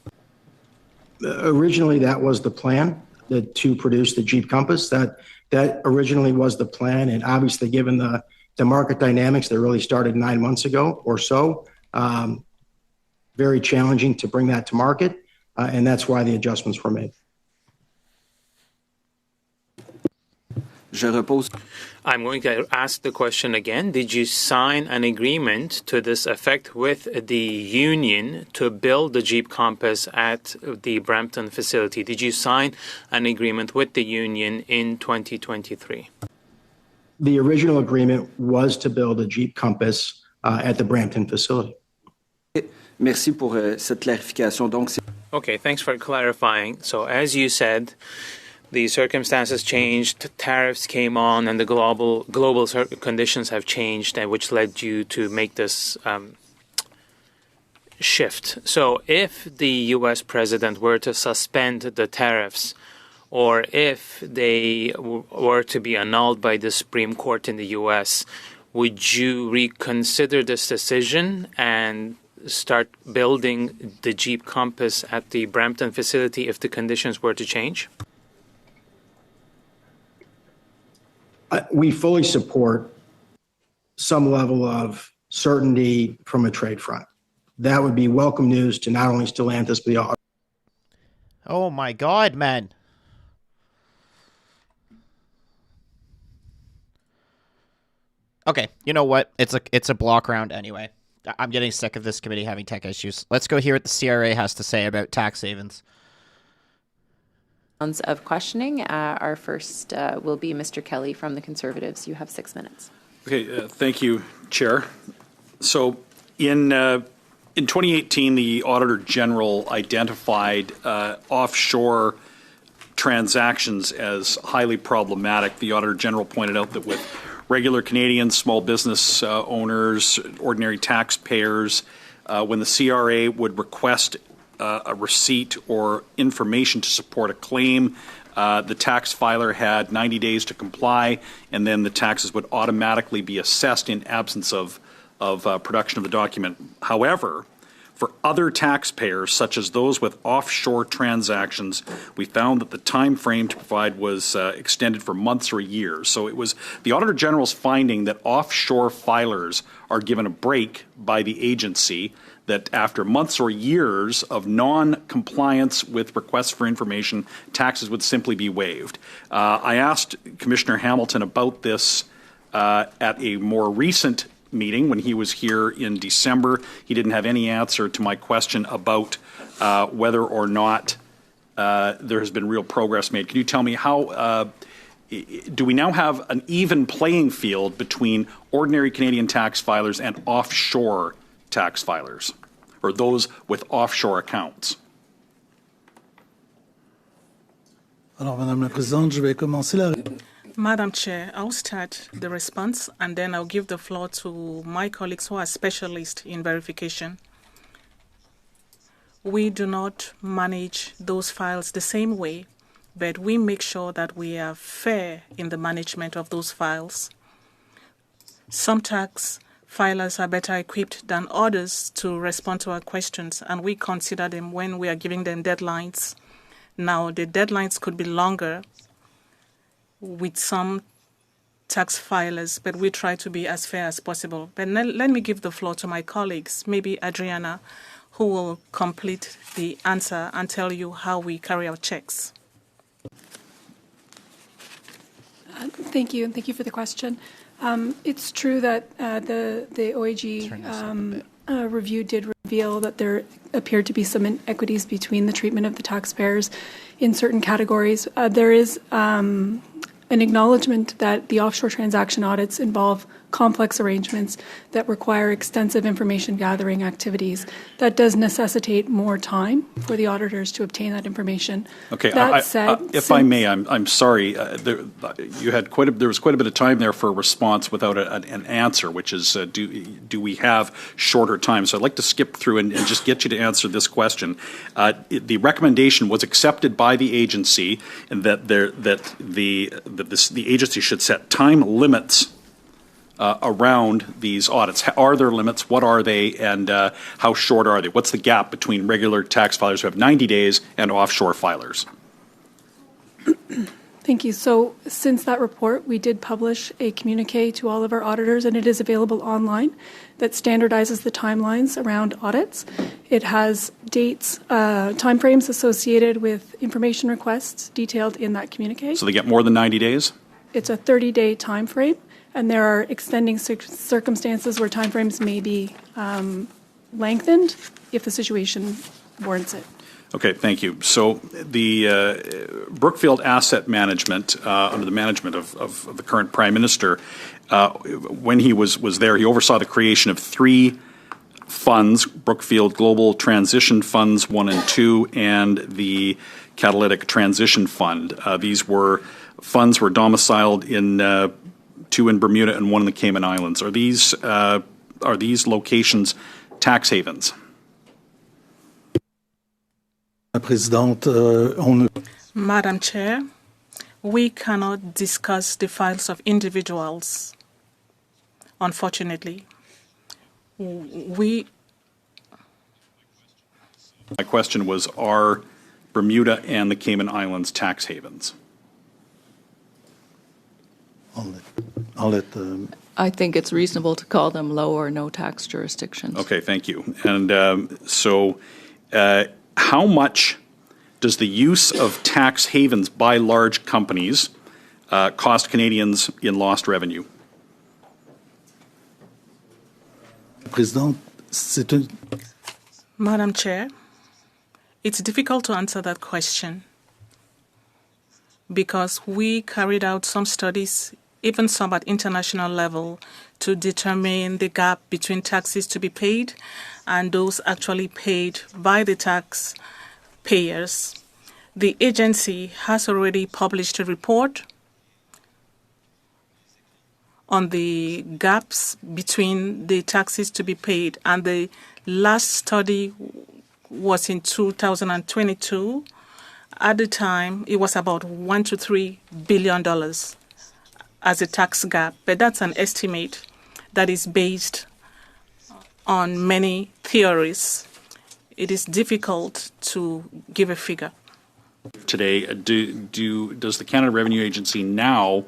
Originally, that was the plan, to produce the Jeep Compass. That originally was the plan, and obviously, given the market dynamics that really started 9 months ago or so, very challenging to bring that to market, and that's why the adjustments were made. I'm going to ask the question again. Did you sign an agreement to this effect with the union to build the Jeep Compass at the Brampton facility? Did you sign an agreement with the union in 2023? The original agreement was to build a Jeep Compass at the Brampton facility. Merci pour cette clarification. Donc, okay, thanks for clarifying. So as you said, the circumstances changed, tariffs came on, and the global conditions have changed, which led you to make this shift. So if the U.S. president were to suspend the tariffs, or if they were to be annulled by the Supreme Court in the U.S., would you reconsider this decision and start building the Jeep Compass at the Brampton facility if the conditions were to change? We fully support some level of certainty from a trade front. That would be welcome news to not only Stellantis, but the... Oh my God, man. Okay, you know what? It's a block round anyway. I'm getting sick of this committee having tech issues. Let's go hear what the CRA has to say about tax havens. Rounds of questioning. Our first will be Mr. Kelly from the Conservatives. You have 6 minutes. Okay, thank you, Chair. So in 2018, the Auditor General identified offshore transactions as highly problematic. The Auditor General pointed out that with regular Canadians, small business owners, ordinary taxpayers, when the CRA would request a receipt or information to support a claim, the tax filer had 90 days to comply, and then the taxes would automatically be assessed in absence of production of the document. However, for other taxpayers, such as those with offshore transactions, we found that the time frame to provide was extended for months or years. So it was the Auditor General's finding that offshore filers are given a break by the agency, that after months or years of non-compliance with requests for information, taxes would simply be waived. I asked Commissioner Hamilton about this at a more recent meeting when he was here in December. He didn't have any answer to my question about whether or not there has been real progress made. Can you tell me how do we now have an even playing field between ordinary Canadian tax filers and offshore tax filers, or those with offshore accounts? Alors, Madame la Présidente, je vais commencer la... Madam Chair, I'll start the response and then I'll give the floor to my colleagues who are specialists in verification. We do not manage those files the same way, but we make sure that we are fair in the management of those files. Some tax filers are better equipped than others to respond to our questions, and we consider them when we are giving them deadlines. Now, the deadlines could be longer with some tax filers, but we try to be as fair as possible. But let me give the floor to my colleagues, maybe Adriana, who will complete the answer and tell you how we carry out checks. Thank you, and thank you for the question. It's true that the OAG review did reveal that there appeared to be some inequities between the treatment of the taxpayers in certain categories. There is an acknowledgement that the offshore transaction audits involve complex arrangements that require extensive information gathering activities. That does necessitate more time for the auditors to obtain that information. Okay, that said, if I may, I'm sorry. There was quite a bit of time there for a response without an answer, which is do we have shorter time? So I'd like to skip through and just get you to answer this question. The recommendation was accepted by the agency, and that the agency should set time limits around these audits. Are there limits? What are they? And how short are they? What's the gap between regular tax filers who have 90 days and offshore filers? Thank you. So since that report, we did publish a communique to all of our auditors, and it is available online, that standardizes the timelines around audits. It has dates, timeframes associated with information requests detailed in that communique. So they get more than 90 days? It's a 30-day time frame. And there are extending circumstances where timeframes may be lengthened if the situation warrants it. Okay, thank you. So the Brookfield Asset Management, under the management of the current Prime Minister, when he was there, he oversaw the creation of 3 funds, Brookfield Global Transition Funds 1 and 2, and the Catalytic Transition Fund. These funds were domiciled in 2 in Bermuda and 1 in the Cayman Islands. Are these locations tax havens? Madam Chair, we cannot discuss the files of individuals, unfortunately. My question was, are Bermuda and the Cayman Islands tax havens? I think it's reasonable to call them low or no tax jurisdictions. Okay, thank you. And how much does the use of tax havens by large companies cost Canadians in lost revenue? Présidente, c'est un... Madam Chair, it's difficult to answer that question because we carried out some studies, even some at international level, to determine the gap between taxes to be paid and those actually paid by the taxpayers. The agency has already published a report on the gaps between the taxes to be paid, and the last study was in 2022. At the time, it was about $1 to $3 billion as a tax gap, but that's an estimate that is based on many theories. It is difficult to give a figure. Today, does the Canada Revenue Agency now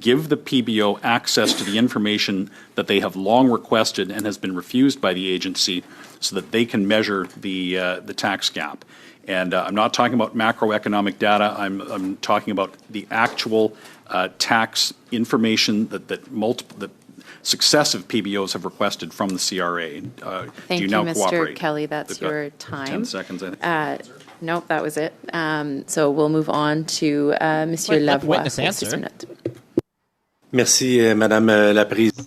give the PBO access to the information that they have long requested and has been refused by the agency so that they can measure the tax gap? And I'm not talking about macroeconomic data. I'm talking about the actual tax information that successive PBOs have requested from the CRA. Thank do you you, now Mr. cooperate? Kelly. That's We've got your time. 10 seconds, I think. Nope, that was it. So we'll move on to Monsieur Let the Lavoie. witness for answer. 6 minutes. Merci, Madame la Présidente.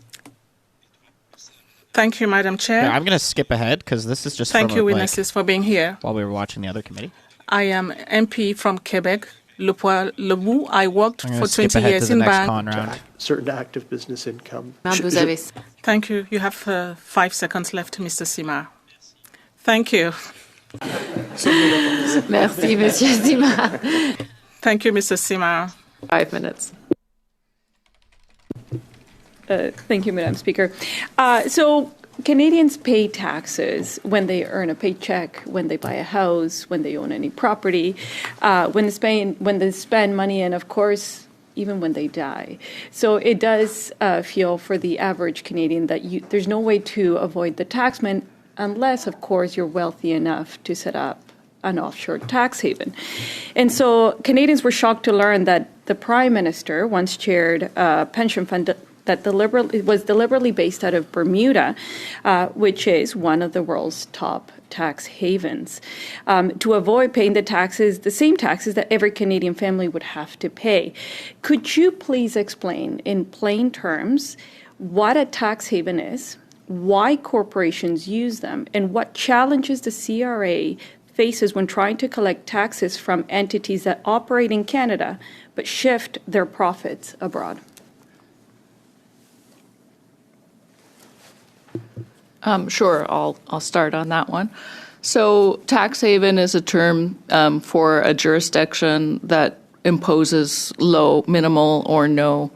Thank you, Madam Chair. Yeah, I'm going to skip ahead because this is just Thank from, you, witnesses, for being here. while we were watching the other committee. I am MP from Quebec, Lepoix-Lebu. I worked I'm gonna for skip 20 ahead years to the in next bank. con round. Certain active business income. Thank you. You have 5 seconds left, Mr. Simard. Thank you. Merci, Monsieur Simard. Thank you, Mr. Simard. 5 minutes. Thank you, Madam Speaker. So Canadians pay taxes when they earn a paycheck, when they buy a house, when they own any property, when they spend money, and of course, even when they die. So it does feel for the average Canadian that there's no way to avoid the taxman unless, of course, you're wealthy enough to set up an offshore tax haven. And so Canadians were shocked to learn that the Prime Minister once chaired a pension fund that was deliberately based out of Bermuda, which is one of the world's top tax havens, to avoid paying the same taxes that every Canadian family would have to pay. Could you please explain in plain terms what a tax haven is, why corporations use them, and what challenges the CRA faces when trying to collect taxes from entities that operate in Canada but shift their profits abroad? Sure, I'll start on that one. So tax haven is a term for a jurisdiction that imposes low, minimal, or no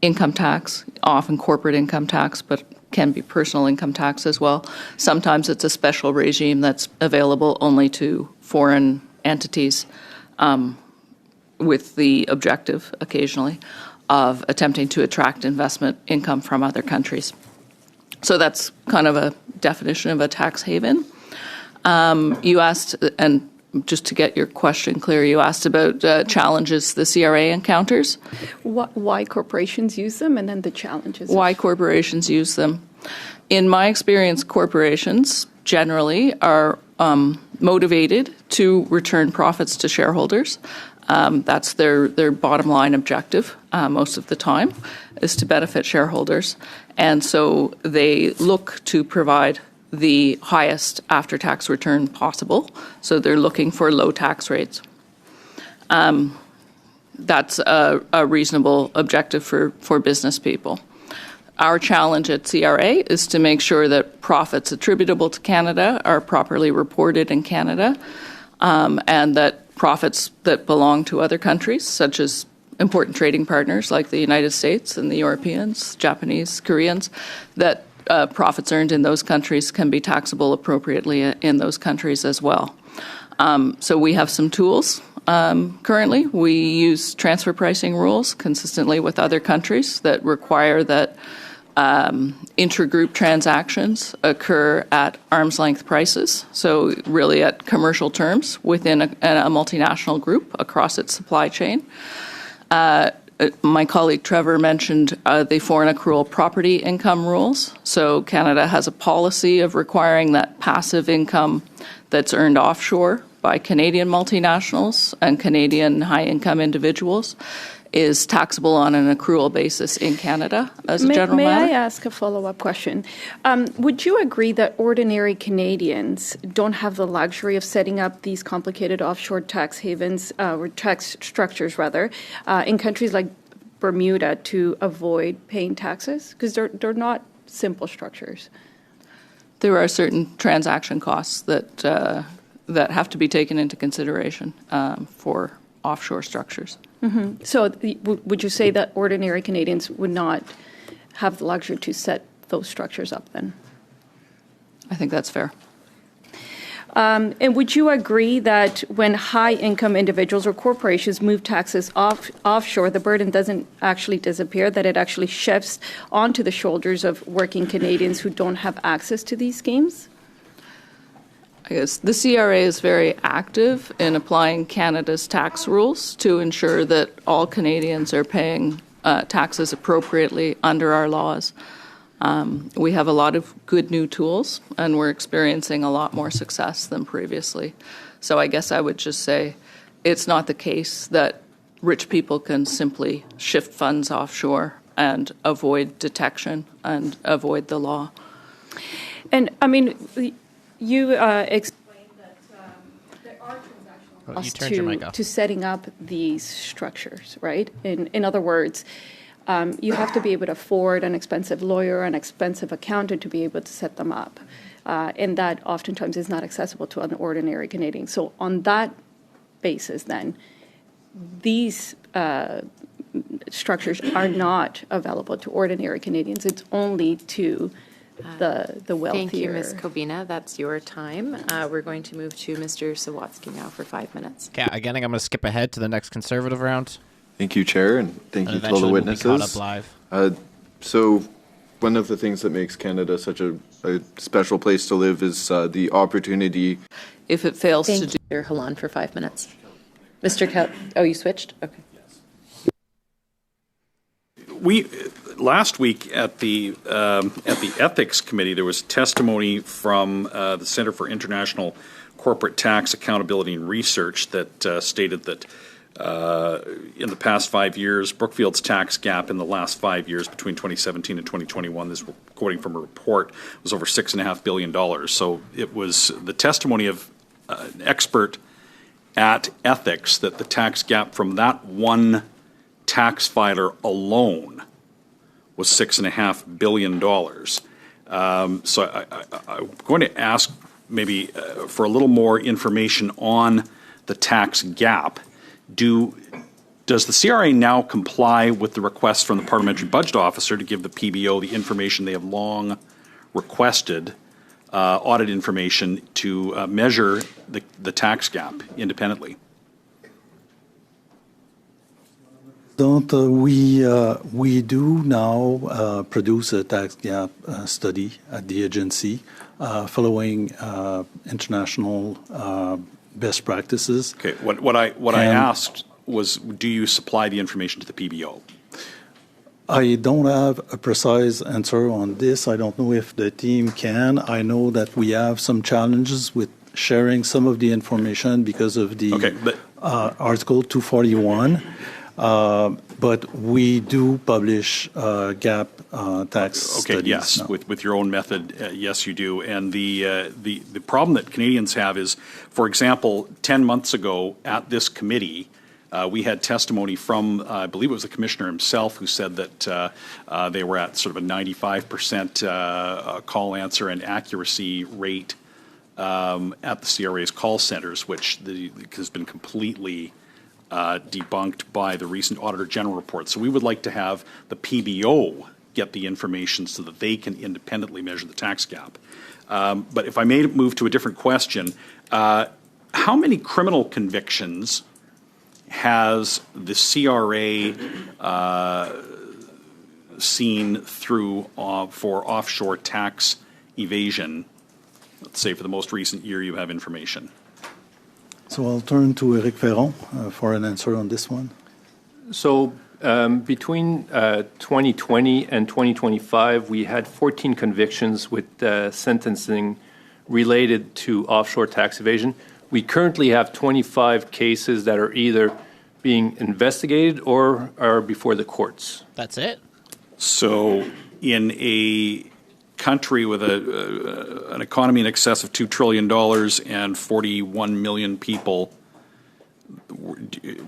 income tax, often corporate income tax, but can be personal income tax as well. Sometimes it's a special regime that's available only to foreign entities with the objective, occasionally, of attempting to attract investment income from other countries. So that's kind of a definition of a tax haven. You asked, and just to get your question clear, you asked about challenges the CRA encounters. Why corporations use them, and then the challenges. Why corporations use them. In my experience, corporations generally are motivated to return profits to shareholders. That's their bottom line objective most of the time, is to benefit shareholders. And so they look to provide the highest after-tax return possible. So they're looking for low tax rates. That's a reasonable objective for business people. Our challenge at CRA is to make sure that profits attributable to Canada are properly reported in Canada, and that profits that belong to other countries, such as important trading partners like the United States and the Europeans, Japanese, Koreans, that profits earned in those countries can be taxable appropriately in those countries as well. So we have some tools. Currently, we use transfer pricing rules consistently with other countries that require that intragroup transactions occur at arm's length prices, so really at commercial terms within a multinational group across its supply chain. my colleague Trevor mentioned the foreign accrual property income rules. So Canada has a policy of requiring that passive income that's earned offshore by Canadian multinationals and Canadian high-income individuals is taxable on an accrual basis in Canada as a general matter. May I ask a follow-up question? Would you agree that ordinary Canadians don't have the luxury of setting up these complicated offshore tax havens, or tax structures, rather, in countries like Bermuda to avoid paying taxes? Because they're not simple structures. There are certain transaction costs that have to be taken into consideration for offshore structures. Mm-hmm. So would you say that ordinary Canadians would not have the luxury to set those structures up then? I think that's fair. And would you agree that when high-income individuals or corporations move taxes offshore, the burden doesn't actually disappear, that it actually shifts onto the shoulders of working Canadians who don't have access to these schemes? I guess the CRA is very active in applying Canada's tax rules to ensure that all Canadians are paying taxes appropriately under our laws. We have a lot of good new tools, and we're experiencing a lot more success than previously. So I guess I would just say it's not the case that rich people can simply shift funds offshore and avoid detection and avoid the law. And, I mean, you explained that there are transactional costs to setting up these structures, right? In other words, you have to be able to afford an expensive lawyer, an expensive accountant to be able to set them up. And that oftentimes is not accessible to an ordinary Canadian. So on that basis, then, these structures are not available to ordinary Canadians. It's only to the wealthier. Thank you, Ms. Kobina. That's your time. We're going to move to Mr. Sawatsky now for 5 minutes. Okay, again, I'm going to skip ahead to the next Conservative round. Thank you, Chair, and thank you to all the witnesses. We'll be caught up live. So one of the things that makes Canada such a special place to live is the opportunity. If it fails Thank to do... you, Mr. Halan, for 5 minutes. Mr. Oh, you switched? Okay. Last week at the Ethics Committee, there was testimony from the Center for International Corporate Tax Accountability and Research that stated that in the past 5 years, Brookfield's tax gap in the last 5 years between 2017 and 2021, this quoting from a report, was over $6.5 billion. So it was the testimony of an expert at Ethics that the tax gap from that one tax filer alone was $6.5 billion. So I'm going to ask maybe for a little more information on the tax gap. Does the CRA now comply with the request from the Parliamentary Budget Officer to give the PBO the information they have long requested, audit information, to measure the tax gap independently? We do now produce a tax gap study at the agency following international best practices. Okay. What I asked was, do you supply the information to the PBO? I don't have a precise answer on this. I don't know if the team can. I know that we have some challenges with sharing some of the information because of the Article 241. But we do publish gap tax studies. Yes, now. with your own method, yes, you do. And the problem that Canadians have is, for example, 10 months ago at this committee, we had testimony from, I believe it was the commissioner himself, who said that they were at sort of a 95% call answer and accuracy rate at the CRA's call centers, which has been completely debunked by the recent Auditor General report. So we would like to have the PBO get the information so that they can independently measure the tax gap. But if I may move to a different question, how many criminal convictions has the CRA seen through for offshore tax evasion, let's say for the most recent year you have information? So I'll turn to Eric Ferron for an answer on this one. So Between 2020 and 2025, we had 14 convictions with sentencing related to offshore tax evasion. We currently have 25 cases that are either being investigated or are before the courts. That's it? So in a country with an economy in excess of $2 trillion and 41 million people,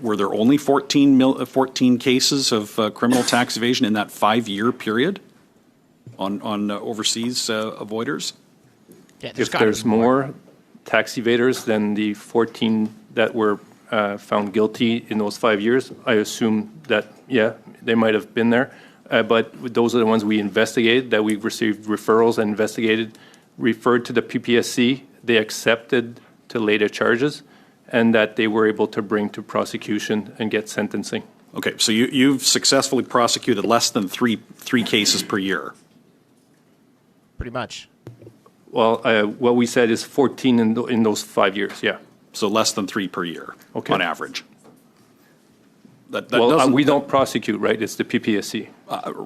were there only 14 cases of criminal tax evasion in that 5-year period on overseas avoiders? Yeah, if there's more tax evaders than the 14 that were found guilty in those 5 years, I assume that, yeah, they might have been there. But those are the ones we investigated, that we've received referrals and investigated, referred to the PPSC. They accepted to lay the charges, and that they were able to bring to prosecution and get sentencing. Okay, so you've successfully prosecuted less than three cases per year. Pretty much. Well, what we said is 14 in those 5 years, yeah. So less than 3 per year, okay, on average. We don't prosecute, right? It's the PPSC.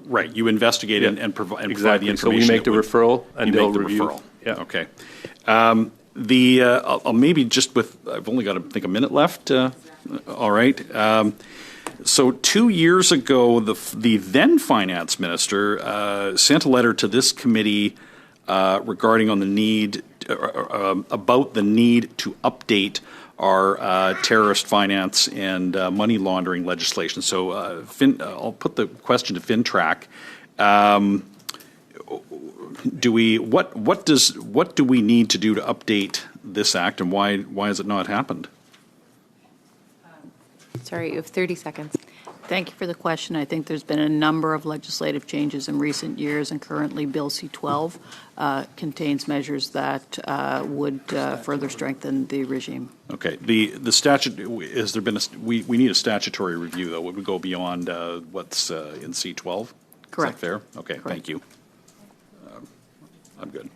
Right, you investigate and provide the information. So we make the referral and they'll review. Yeah. Okay. I'll maybe just I've only got, I think, a minute left. All right. So 2 years ago, the then finance minister sent a letter to this committee regarding about the need to update our terrorist finance and money laundering legislation. So I'll put the question to FinTrack. What do we need to do to update this act, and why has it not happened? Sorry, you have 30 seconds. Thank you for the question. I think there's been a number of legislative changes in recent years, and currently Bill C-12 contains measures that would further strengthen the regime. Okay. The statute, has there been we need a statutory review, though. Would we go beyond what's in C-12? Correct. Is that fair? Okay. Correct. Thank you. I'm good.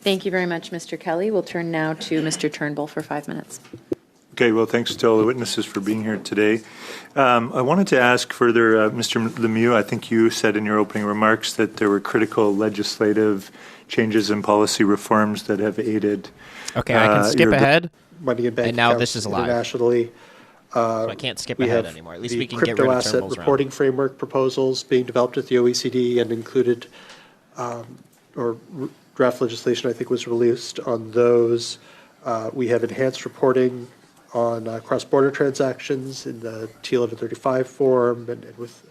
Thank you very much, Mr. Kelly. We'll turn now to Mr. Turnbull for 5 minutes. Okay, well, thanks to all the witnesses for being here today. I wanted to ask further, Mr. Lemieux, I think you said in your opening remarks that there were critical legislative changes and policy reforms that have aided. Okay, I can skip ahead. Money and bank and now accounts this is live. Internationally. So I can't skip ahead anymore. At least we can get rid of crypto asset Turnbull's reporting framework proposals being developed at the OECD and included, draft legislation I think was released on those. We have enhanced reporting on cross-border transactions in the T1135 form and with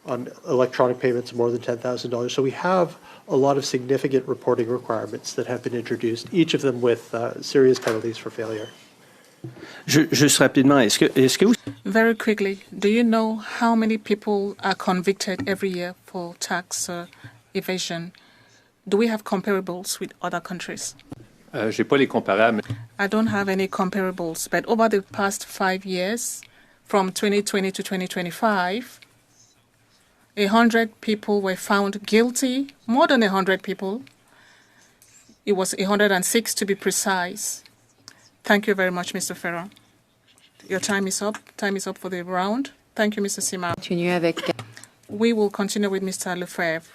on electronic payments of more than $10,000. So we have a lot of significant reporting requirements that have been introduced, each of them with serious penalties for failure. Very quickly, do you know how many people are convicted every year for tax evasion? Do we have comparables with other countries? J'ai pas les comparables. I don't have any comparables, but over the past 5 years, from 2020 to 2025, 100 people were found guilty, more than 100 people. It was 106 to be precise. Thank you very much, Mr. Ferrer. Your time is up. Time is up for the round. Thank you, Mr. Sima. We will continue with Mr. Lefebvre.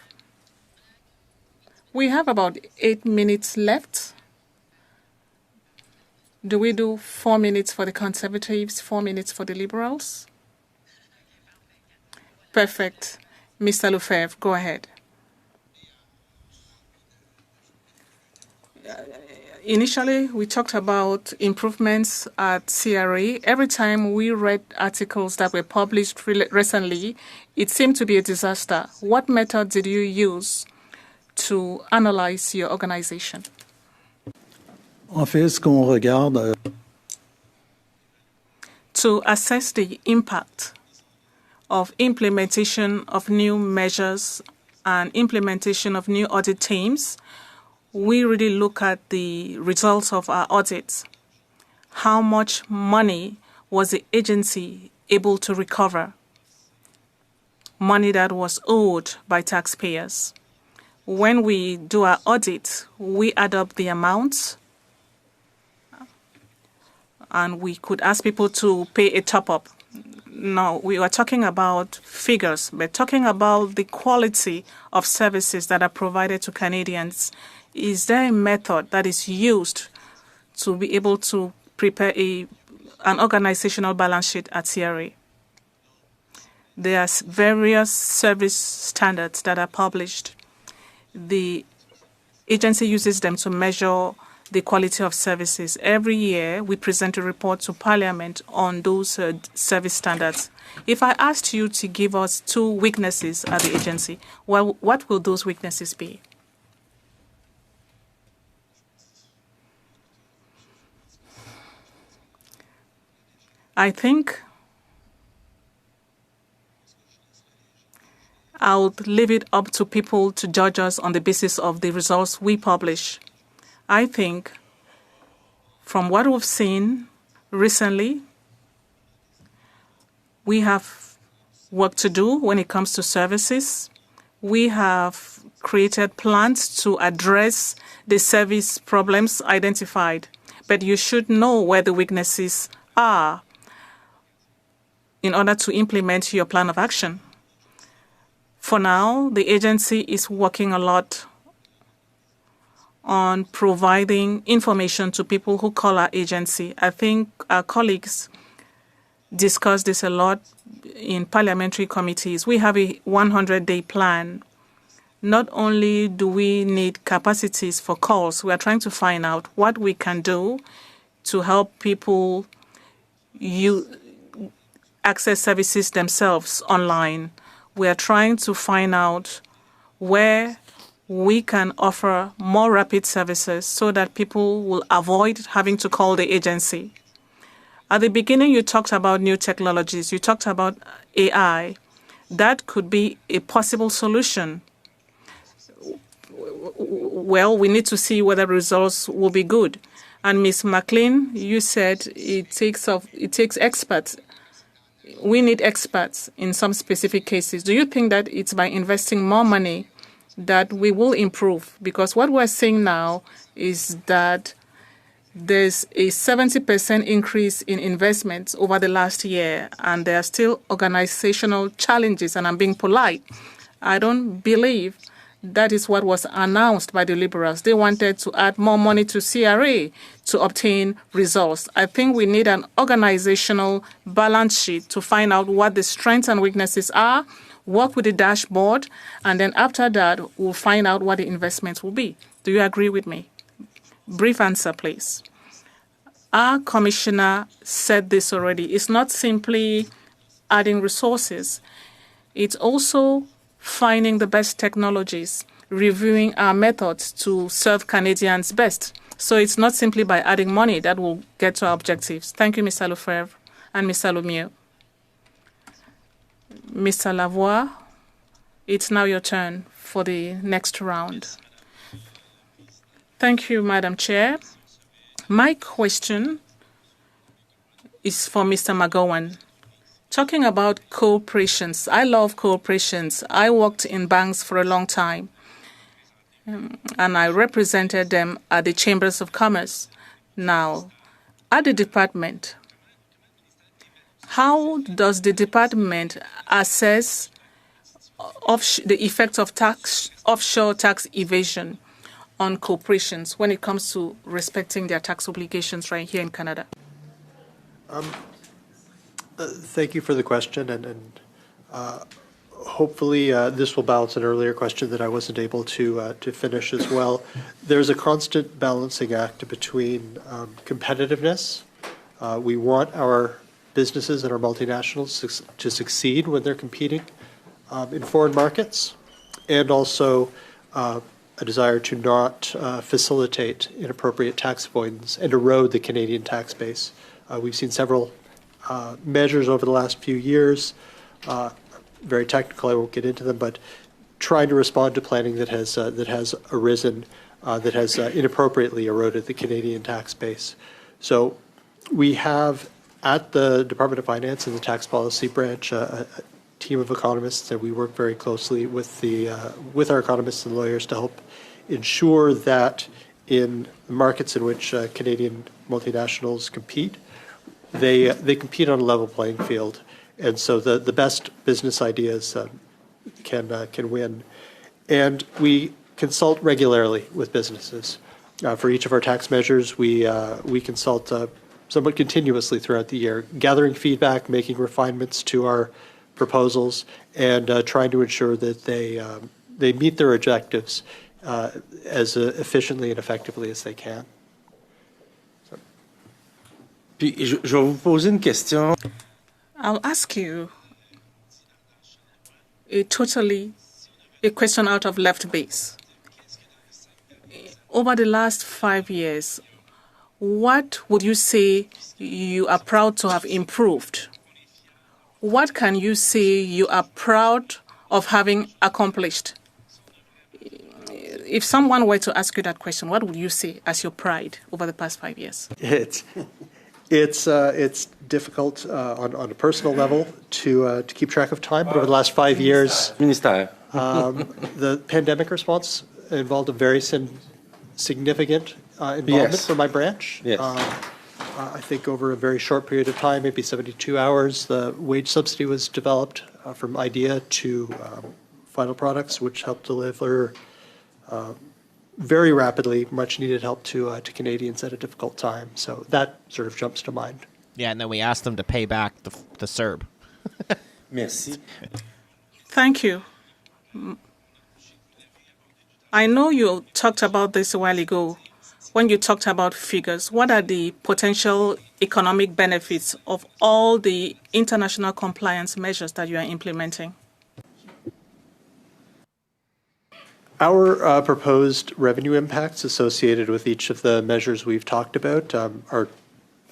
We have about 8 minutes left. Do we do 4 minutes for the Conservatives, 4 minutes for the Liberals? Perfect. Mr. Lefebvre, go ahead. Initially, we talked about improvements at CRA. Every time we read articles that were published recently, it seemed to be a disaster. What method did you use to analyze your organization? En fait, ce qu'on regarde, to assess the impact of implementation of new measures and implementation of new audit teams, we really look at the results of our audits. How much money was the agency able to recover? Money that was owed by taxpayers. When we do our audit, we add up the amounts, and we could ask people to pay a top-up. No, we are talking about figures. We're talking about the quality of services that are provided to Canadians. Is there a method that is used to be able to prepare an organizational balance sheet at CRA? There are various service standards that are published. The agency uses them to measure the quality of services. Every year, we present a report to Parliament on those service standards. If I asked you to give us 2 weaknesses at the agency, well, what will those weaknesses be? I think I would leave it up to people to judge us on the basis of the results we publish. I think from what we've seen recently, we have work to do when it comes to services. We have created plans to address the service problems identified, but you should know where the weaknesses are in order to implement your plan of action. For now, the agency is working a lot on providing information to people who call our agency. I think our colleagues discuss this a lot in parliamentary committees. We have a 100-day plan. Not only do we need capacities for calls, we are trying to find out what we can do to help people access services themselves online. We are trying to find out where we can offer more rapid services so that people will avoid having to call the agency. At the beginning, you talked about new technologies. You talked about AI. That could be a possible solution. Well, we need to see whether results will be good. And Ms. McLean, you said it takes experts. We need experts in some specific cases. Do you think that it's by investing more money that we will improve? Because what we're seeing now is that there's a 70% increase in investments over the last year, and there are still organizational challenges, and I'm being polite. I don't believe that is what was announced by the Liberals. They wanted to add more money to CRA to obtain results. I think we need an organizational balance sheet to find out what the strengths and weaknesses are, work with the dashboard, and then after that, we'll find out what the investments will be. Do you agree with me? Brief answer, please. Our commissioner said this already. It's not simply adding resources. It's also finding the best technologies, reviewing our methods to serve Canadians best. So it's not simply by adding money that will get to our objectives. Thank you, Mr. Lefebvre and Mr. Lemieux. Mr. Lavoie, it's now your turn for the next round. Thank you, Madam Chair. My question is for Mr. McGowan. Talking about corporations, I love corporations. I worked in banks for a long time, and I represented them at the Chambers of Commerce. Now, at the department, how does the department assess the effect of offshore tax evasion on corporations when it comes to respecting their tax obligations right here in Canada? Thank you for the question, and hopefully this will balance an earlier question that I wasn't able to finish as well. There's a constant balancing act between competitiveness. We want our businesses and our multinationals to succeed when they're competing in foreign markets, and also a desire to not facilitate inappropriate tax avoidance and erode the Canadian tax base. We've seen several measures over the last few years, very technical, I won't get into them, but trying to respond to planning that has arisen, that has inappropriately eroded the Canadian tax base. So we have at the Department of Finance and the Tax Policy Branch a team of economists that we work very closely with our economists and lawyers to help ensure that in the markets in which Canadian multinationals compete, they compete on a level playing field, And so the best business ideas can win. And we consult regularly with businesses. For each of our tax measures, we consult somewhat continuously throughout the year, gathering feedback, making refinements to our proposals, and trying to ensure that they meet their objectives as efficiently and effectively as they can. Puis, je vais vous poser une question. I'll ask you a question out of left base. Over the last 5 years, what would you say you are proud to have improved? What can you say you are proud of having accomplished? If someone were to ask you that question, what would you say as your pride over the past 5 years? It's difficult on a personal level to keep track of time, but over the last 5 years, the pandemic response involved a very significant involvement from my branch. Yes. I think over a very short period of time, maybe 72 hours, the wage subsidy was developed from idea to final products, which helped deliver very rapidly much needed help to Canadians at a difficult time. So that sort of jumps to mind. Yeah, and then we asked them to pay back the CERB. Merci. Thank you. I know you talked about this a while ago when you talked about figures. What are the potential economic benefits of all the international compliance measures that you are implementing? Our proposed revenue impacts associated with each of the measures we've talked about are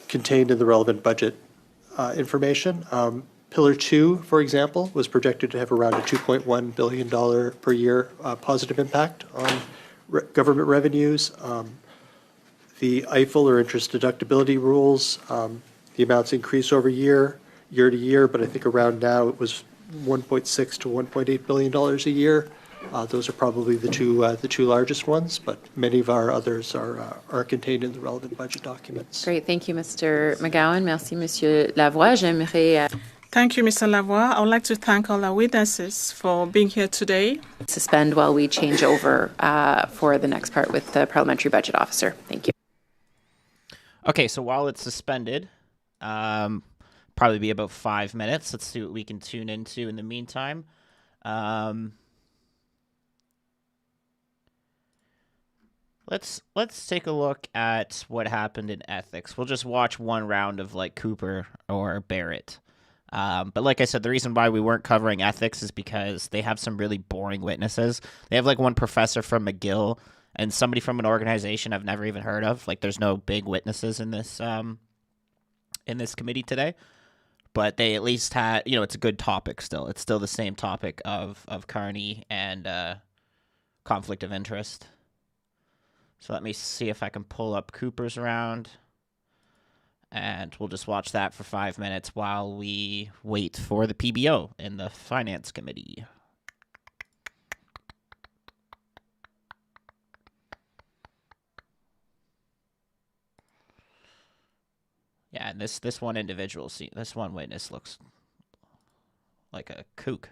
contained in the relevant budget information. Pillar 2, for example, was projected to have around a $2.1 billion per year positive impact on government revenues. The EIFEL or interest deductibility rules, the amounts increase over year to year, but I think around now it was $1.6 to $1.8 billion a year. Those are probably the two largest ones, but many of our others are contained in the relevant budget documents. Great, thank you, Mr. McGowan. Merci, Monsieur Lavoie. J'aimerais. Thank you, Mr. Lavoie. I would like to thank all our witnesses for being here today. Suspend while we change over for the next part with the Parliamentary Budget Officer. Thank you. Okay, so while it's suspended, probably be about 5 minutes. Let's see what we can tune into in the meantime. Let's take a look at what happened in ethics. We'll just watch one round of like Cooper or Barrett. But like I said, the reason why we weren't covering ethics is because they have some really boring witnesses. They have like one professor from McGill and somebody from an organization I've never even heard of. Like there's no big witnesses in this committee today. But they at least had, it's a good topic still. It's still the same topic of Carney and conflict of interest. So let me see if I can pull up Cooper's round. And we'll just watch that for 5 minutes while we wait for the PBO in the Finance Committee. Yeah, and this one individual, this one witness looks like a kook.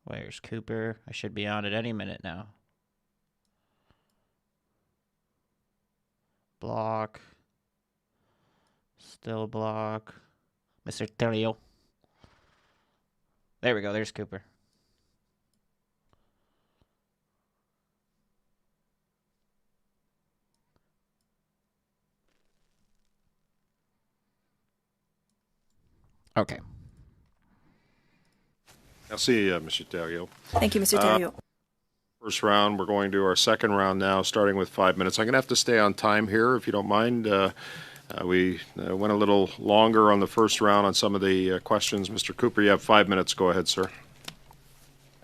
Where's Cooper? I should be on it any minute now. Block. Still block. Mr. Terrio. There we go. There's Cooper. Okay. Merci, Mr. Terrio. Thank you, Mr. Terrio. First round, we're going to our second round now, starting with 5 minutes. I'm going to have to stay on time here, if you don't mind. We went a little longer on the first round on some of the questions. Mr. Cooper, you have 5 minutes. Go ahead, sir.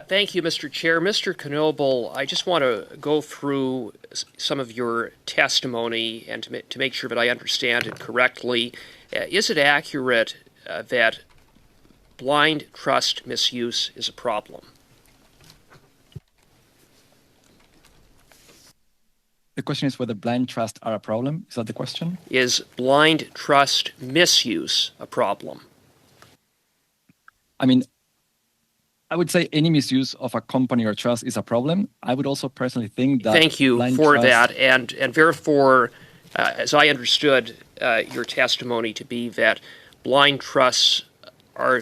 Thank you, Mr. Chair. Mr. Knoebel, I just want to go through some of your testimony and to make sure that I understand it correctly. Is it accurate that blind trust misuse is a problem? The question is whether blind trusts are a problem. Is that the question? Is blind trust misuse a problem? I mean, I would say any misuse of a company or trust is a problem. I would also personally think that. Thank you for trust, that. And therefore, as I understood your testimony to be that blind trusts are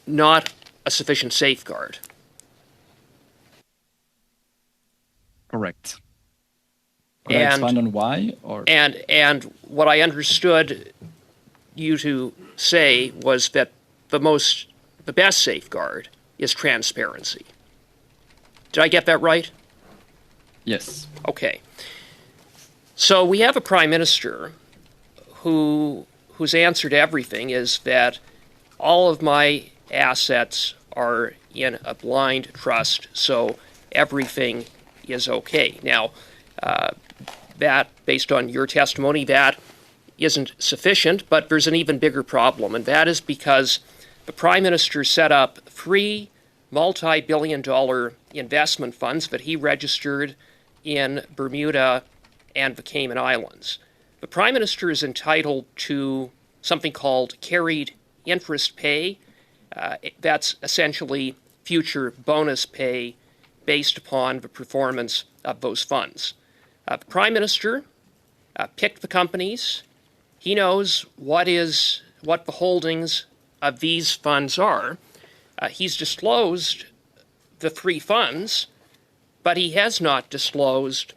not a sufficient safeguard. Correct. Could I expand on why? Or? And what I understood you to say was that the best safeguard is transparency. Did I get that right? Yes. Okay. So we have a prime minister whose answer to everything is that all of my assets are in a blind trust, so everything is okay. Now, that, based on your testimony, that isn't sufficient, but there's an even bigger problem, and that is because the Prime Minister set up 3 multi-billion-dollar investment funds that he registered in Bermuda and the Cayman Islands. The Prime Minister is entitled to something called carried interest pay. That's essentially future bonus pay based upon the performance of those funds. The Prime Minister picked the companies. He knows what the holdings of these funds are. He's disclosed the 3 funds, but he has not disclosed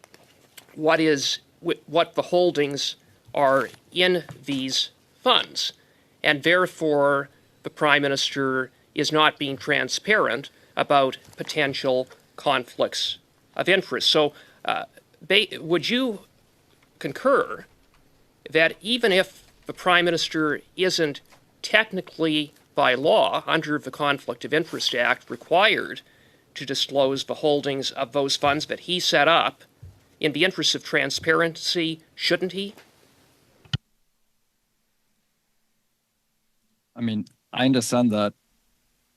what the holdings are in these funds. And therefore, the Prime Minister is not being transparent about potential conflicts of interest. So would you concur that even if the Prime Minister isn't technically by law under the Conflict of Interest Act required to disclose the holdings of those funds that he set up, in the interest of transparency, shouldn't he? I mean, I understand that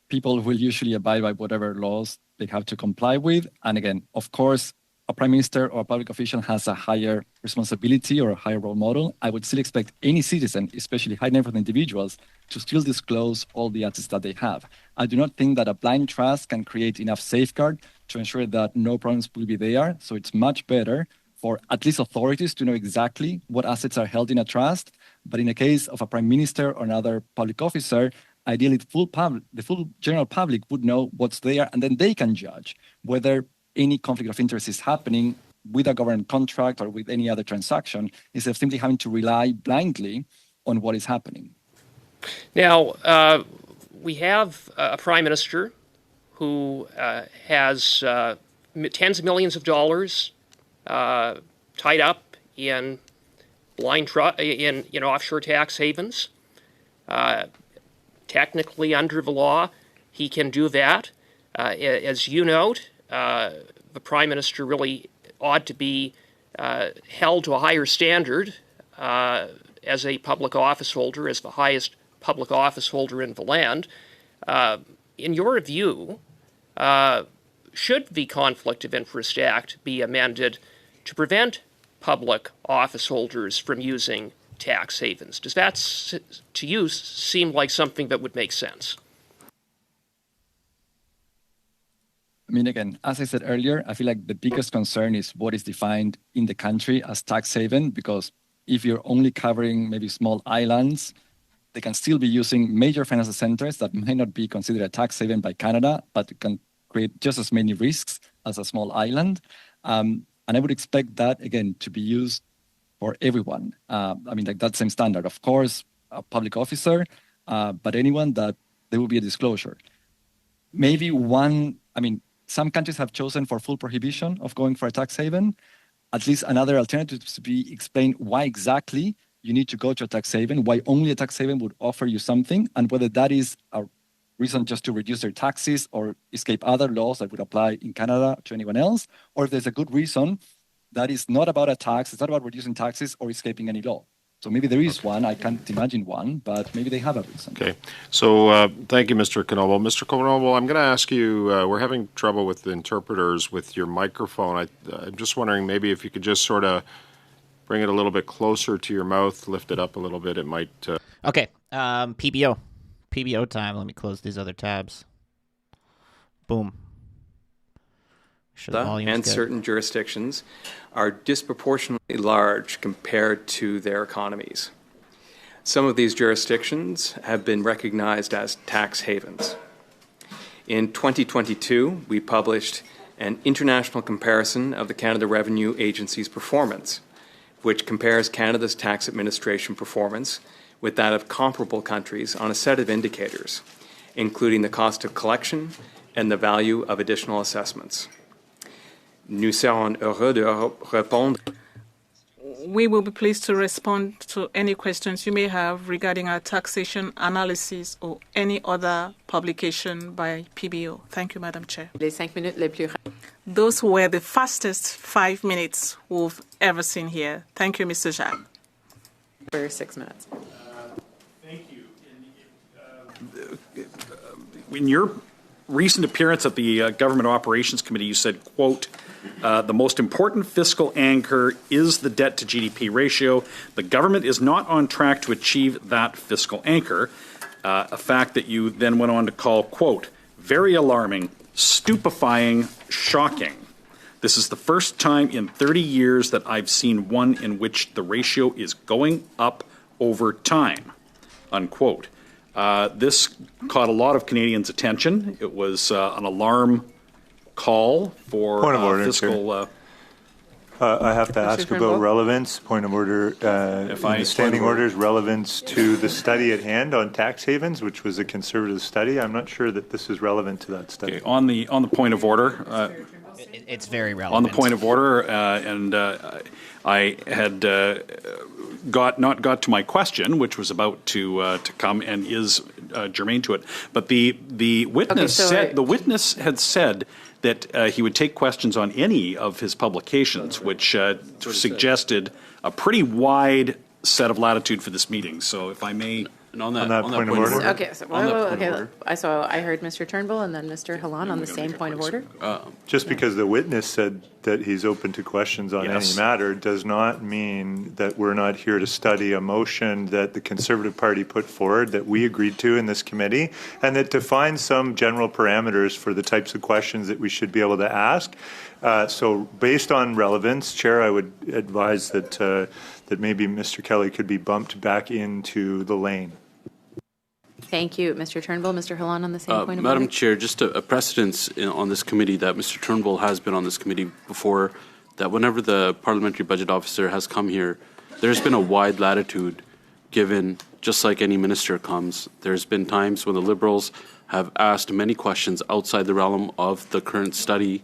people will usually abide by whatever laws they have to comply with. And again, of course, a prime minister or a public official has a higher responsibility or a higher role model. I would still expect any citizen, especially high net worth individuals, to still disclose all the assets that they have. I do not think that a blind trust can create enough safeguard to ensure that no problems will be there. So it's much better for at least authorities to know exactly what assets are held in a trust. But in the case of a prime minister or another public officer, ideally the full general public would know what's there, and then they can judge whether any conflict of interest is happening with a government contract or with any other transaction, instead of simply having to rely blindly on what is happening. Now, we have a prime minister who has tens of millions of dollars tied up in in offshore tax havens. Technically, under the law, he can do that. As you note, the Prime Minister really ought to be held to a higher standard as a public office holder, as the highest public office holder in the land. In your view, should the Conflict of Interest Act be amended to prevent public office holders from using tax havens? Does that, to you, seem like something that would make sense? I mean, again, as I said earlier, I feel like the biggest concern is what is defined in the country as tax haven, because if you're only covering maybe small islands, they can still be using major financial centers that may not be considered a tax haven by Canada, but can create just as many risks as a small island. And I would expect that, again, to be used for everyone. I mean, like that same standard. Of course, a public officer, but anyone that there will be a disclosure. Maybe some countries have chosen for full prohibition of going for a tax haven. At least another alternative is to be explained why exactly you need to go to a tax haven, why only a tax haven would offer you something, and whether that is a reason just to reduce their taxes or escape other laws that would apply in Canada to anyone else, or if there's a good reason that is not about a tax, it's not about reducing taxes or escaping any law. So maybe there is one. I can't imagine one, but maybe they have a reason. Okay. So thank you, Mr. Knoble. Mr. Knoble, I'm going to ask you, we're having trouble with the interpreters with your microphone. I'm just wondering maybe if you could just sort of bring it a little bit closer to your mouth, lift it up a little bit. It might... Okay. PBO time. Let me close these other tabs. Boom. And certain jurisdictions are disproportionately large compared to their economies. Some of these jurisdictions have been recognized as tax havens. In 2022, we published an international comparison of the Canada Revenue Agency's performance, which compares Canada's tax administration performance with that of comparable countries on a set of indicators, including the cost of collection and the value of additional assessments. Nous serons heureux de répondre. We will be pleased to respond to any questions you may have regarding our taxation analysis or any other publication by PBO. Thank you, Madam Chair. Les 5 minutes les plus Those were the fastest 5 minutes we've ever seen here. Thank you, Mr. Jacques. For 6 minutes. Thank you. In your recent appearance at the Government Operations Committee, you said, quote, the most important fiscal anchor is the debt to GDP ratio. The government is not on track to achieve that fiscal anchor, a fact that you then went on to call, quote, very alarming, stupefying, shocking. This is the first time in 30 years that I've seen one in which the ratio is going up over time, unquote. This caught a lot of Canadians' attention. It was an alarm call for Point of order, fiscal... I have to ask about relevance. Point of order. The standing orders, relevance to the study at hand on tax havens, which was a conservative study. I'm not sure that this is relevant to that study. Okay, on the point of order... it's very relevant. On the point of order, and I had not got to my question, which was about to come and is germane to it. But the witness the witness had said that he would take questions on any of his publications, which suggested a pretty wide set of latitude for this meeting. So, if I may. And on that point of order. Okay, so, I heard Mr. Turnbull and then Mr. Hallan on the same point of order. Just because the witness said that he's open to questions on any matter does not mean that we're not here to study a motion that the Conservative Party put forward that we agreed to in this committee, and that defines some general parameters for the types of questions that we should be able to ask. So based on relevance, Chair, I would advise that that maybe Mr. Kelly could be bumped back into the lane. Thank you, Mr. Turnbull. Mr. Hallan on the same point of Madam order. Chair, just a precedence on this committee that Mr. Turnbull has been on this committee before, that whenever the Parliamentary Budget Officer has come here, there's been a wide latitude given, just like any minister comes. There's been times when the Liberals have asked many questions outside the realm of the current study,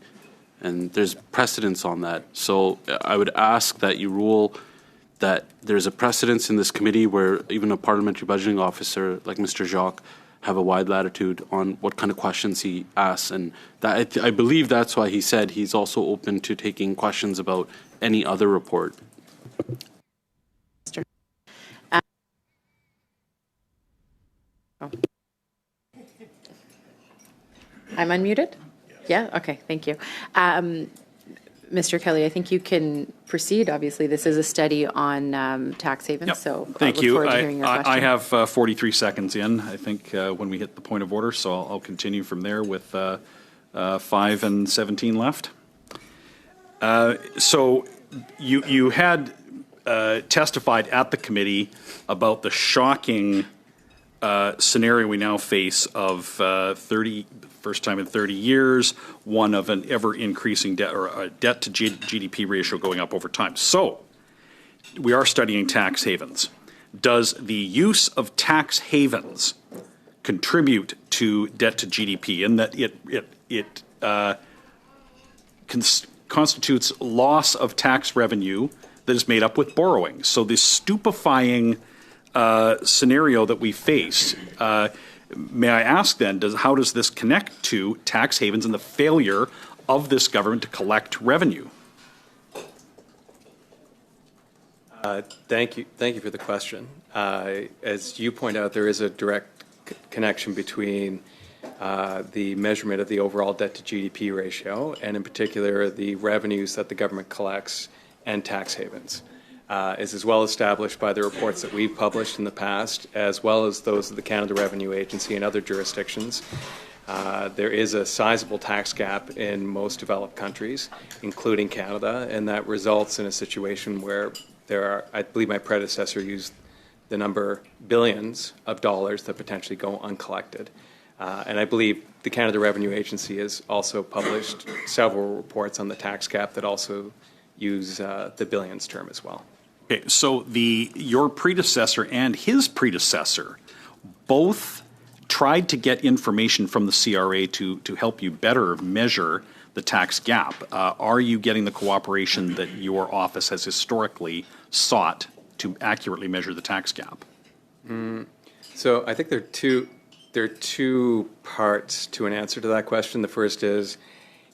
and there's precedence on that. So I would ask that you rule that there's a precedence in this committee where even a parliamentary budgeting officer like Mr. Jacques have a wide latitude on what kind of questions he asks. And that, I believe that's why he said he's also open to taking questions about any other report. I'm unmuted? Yeah? Okay, thank you. Mr. Kelly, I think you can proceed. Obviously, this is a study on tax havens, so thank I look you. forward to hearing your question. I have 43 seconds in, I think, when we hit the point of order, so I'll continue from there with 5 and 17 left. So you had testified at the committee about the shocking scenario we now face of first time in 30 years, one of an ever-increasing debt or a debt to GDP ratio going up over time. So we are studying tax havens. Does the use of tax havens contribute to debt to GDP in that it constitutes loss of tax revenue that is made up with borrowing? So this stupefying scenario that we face, may I ask then, how does this connect to tax havens and the failure of this government to collect revenue? Thank you for the question. As you point out, there is a direct connection between the measurement of the overall debt to GDP ratio, and in particular the revenues that the government collects and tax havens. Is well established by the reports that we've published in the past, as well as those of the Canada Revenue Agency and other jurisdictions. There is a sizable tax gap in most developed countries, including Canada, and that results in a situation where there are, I believe my predecessor used the number billions of dollars that potentially go uncollected. And I believe the Canada Revenue Agency has also published several reports on the tax gap that also use the billions term as well. Okay, so your predecessor and his predecessor both tried to get information from the CRA to help you better measure the tax gap. Are you getting the cooperation that your office has historically sought to accurately measure the tax gap? So I think there are two parts to an answer to that question. The first is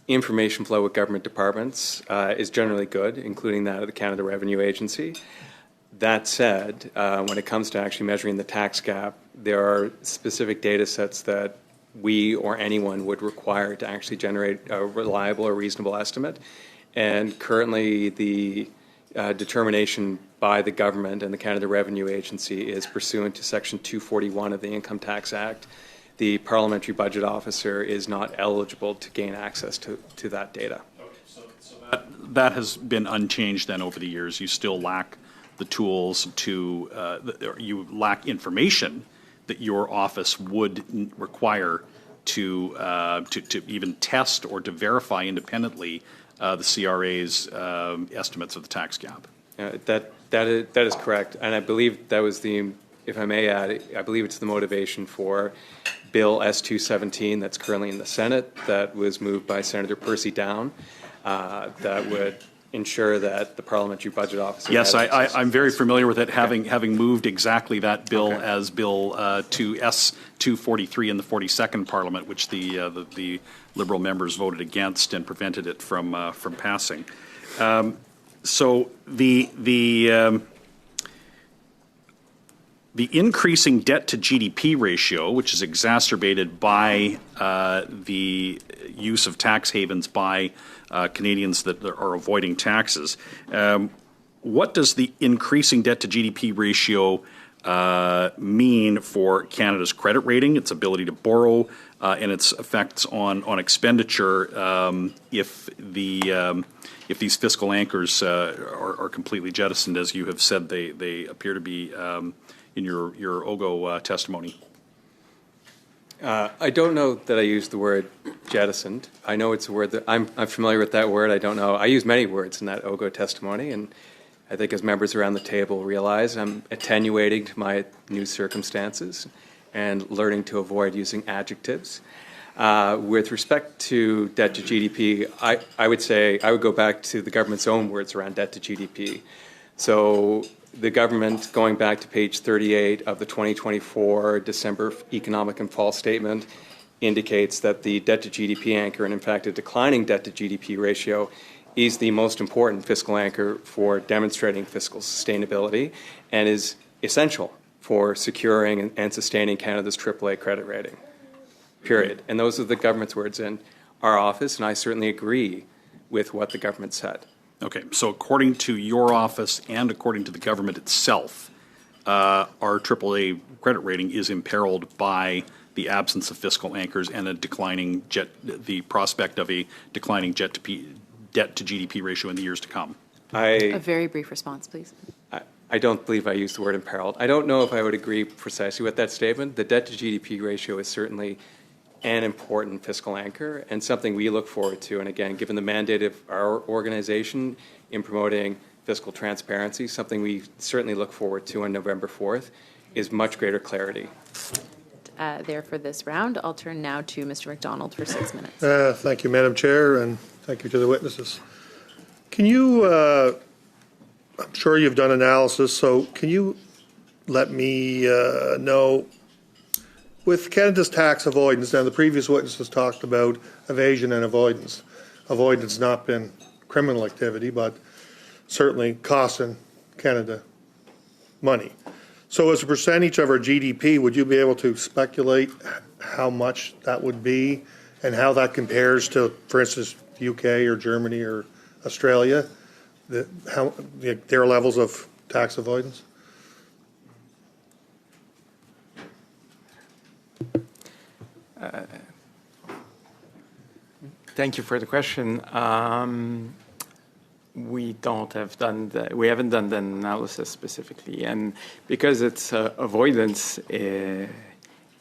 information flow with government departments is generally good, including that of the Canada Revenue Agency. That said, when it comes to actually measuring the tax gap, there are specific data sets that we or anyone would require to actually generate a reliable or reasonable estimate. And currently the determination by the government and the Canada Revenue Agency is pursuant to Section 241 of the Income Tax Act. The Parliamentary Budget Officer is not eligible to gain access to that data. Okay, so that has been unchanged then over the years. You still lack the tools you lack information that your office would require to even test or to verify independently the CRA's estimates of the tax gap. That is correct, and I believe that was if I may add, I believe it's the motivation for Bill S-217 that's currently in the Senate that was moved by Senator Percy Down that would ensure that the Parliamentary Budget Officer. Yes, I'm very familiar with it, having moved exactly that bill as Bill to S-243 in the 42nd Parliament, which the Liberal members voted against and prevented it from passing. So the increasing debt to GDP ratio, which is exacerbated by the use of tax havens by Canadians that are avoiding taxes. What does the increasing debt to GDP ratio mean for Canada's credit rating, its ability to borrow, and its effects on expenditure if these fiscal anchors are completely jettisoned, as you have said they appear to be in your OGO testimony? I don't know that I used the word jettisoned. I know it's a word that I'm familiar with that word. I don't know. I use many words in that OGO testimony, and I think as members around the table realize, I'm attenuating to my new circumstances and learning to avoid using adjectives. With respect to debt to GDP, I would say I would go back to the government's own words around debt to GDP. So the government, going back to page 38 of the 2024 December Economic and Fall Statement, indicates that the debt to GDP anchor, and in fact a declining debt to GDP ratio, is the most important fiscal anchor for demonstrating fiscal sustainability and is essential for securing and sustaining Canada's AAA credit rating, period. And those are the government's words in our office, and I certainly agree with what the government said. Okay, so according to your office and according to the government itself, our AAA credit rating is imperiled by the absence of fiscal anchors and the prospect of a declining debt to GDP ratio in the years to come. A very brief response, please. I don't believe I used the word imperiled. I don't know if I would agree precisely with that statement. The debt to GDP ratio is certainly an important fiscal anchor and something we look forward to. And again, given the mandate of our organization in promoting fiscal transparency, something we certainly look forward to on November 4th is much greater clarity. There for this round. I'll turn now to Mr. MacDonald for 6 minutes. Thank you, Madam Chair, and thank you to the witnesses. Can you, I'm sure you've done analysis, so can you let me know, with Canada's tax avoidance, and the previous witnesses talked about evasion and avoidance not been criminal activity, but certainly costing Canada money. So as a percentage of our GDP, would you be able to speculate how much that would be and how that compares to, for instance, the UK or Germany or Australia, their levels of tax avoidance? Thank you for the question. We haven't done the analysis specifically, and because it's avoidance,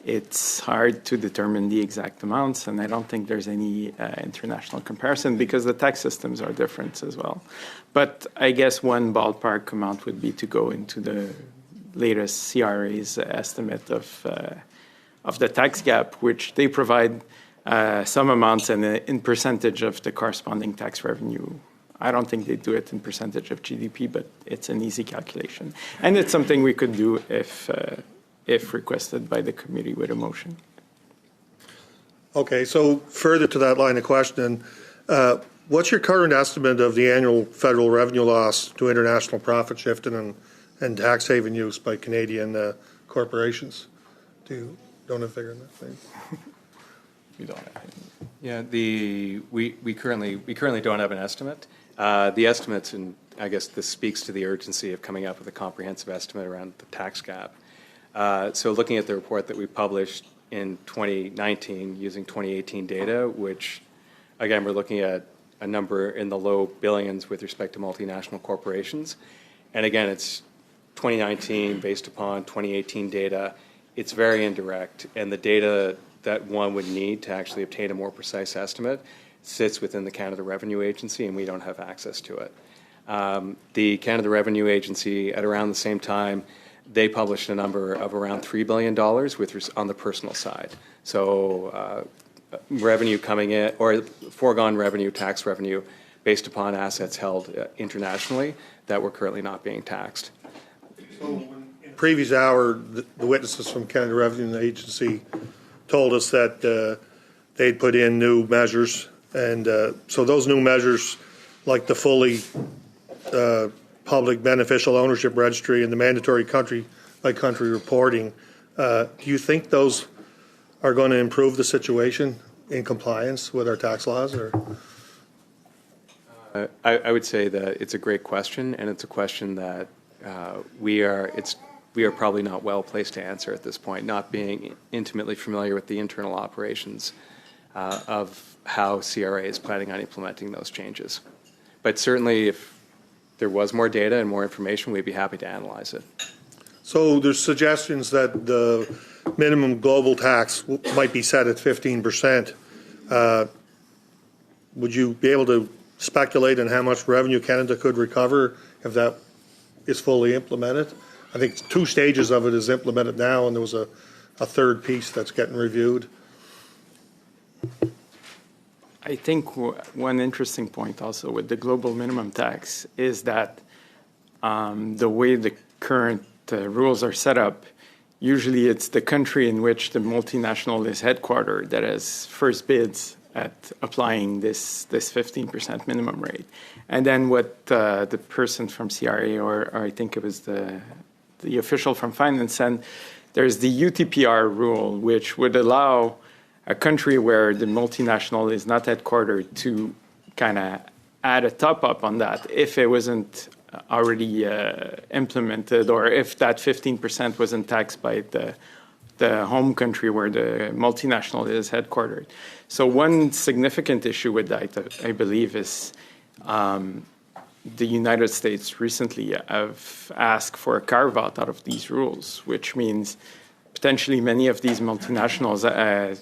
it's hard to determine the exact amounts, and I don't think there's any international comparison because the tax systems are different as well. But I guess one ballpark amount would be to go into the latest CRA's estimate of the tax gap, which they provide some amounts and in percentage of the corresponding tax revenue. I don't think they do it in percentage of GDP, but it's an easy calculation. And it's something we could do if requested by the committee with a motion. Okay, so further to that line of question, what's your current estimate of the annual federal revenue loss to international profit shifting and tax haven use by Canadian corporations? Don't have a figure on that thing? You don't have it. Yeah, we currently don't have an estimate. The estimates, and I guess this speaks to the urgency of coming up with a comprehensive estimate around the tax gap. So looking at the report that we published in 2019 using 2018 data, which again we're looking at a number in the low billions with respect to multinational corporations, and again it's 2019 based upon 2018 data. It's very indirect, and the data that one would need to actually obtain a more precise estimate sits within the Canada Revenue Agency, and we don't have access to it. The Canada Revenue Agency, at around the same time, they published a number of around $3 billion on the personal side. So revenue coming in, or foregone revenue, tax revenue, based upon assets held internationally that were currently not being taxed. So in previous hour, the witnesses from Canada Revenue Agency told us that they'd put in new measures, and so those new measures, like the fully public beneficial ownership registry and the mandatory country-by-country reporting, do you think those are going to improve the situation in compliance with our tax laws? Or I would say that it's a great question, and it's a question that we are probably not well placed to answer at this point, not being intimately familiar with the internal operations of how CRA is planning on implementing those changes. But certainly, if there was more data and more information, we'd be happy to analyze it. So there's suggestions that the minimum global tax might be set at 15%. Would you be able to speculate on how much revenue Canada could recover if that is fully implemented? I think 2 stages of it is implemented now, and there was a third piece that's getting reviewed. I think one interesting point also with the global minimum tax is that the way the current rules are set up, usually it's the country in which the multinational is headquartered that has first bids at applying this 15% minimum rate. And then what the person from CRA, or I think it was the official from finance, and there's the UTPR rule, which would allow a country where the multinational is not headquartered to kind of add a top-up on that if it wasn't already implemented, or if that 15% wasn't taxed by the home country where the multinational is headquartered. So one significant issue with that, I believe, is the United States recently have asked for a carve-out out of these rules, which means potentially many of these multinationals,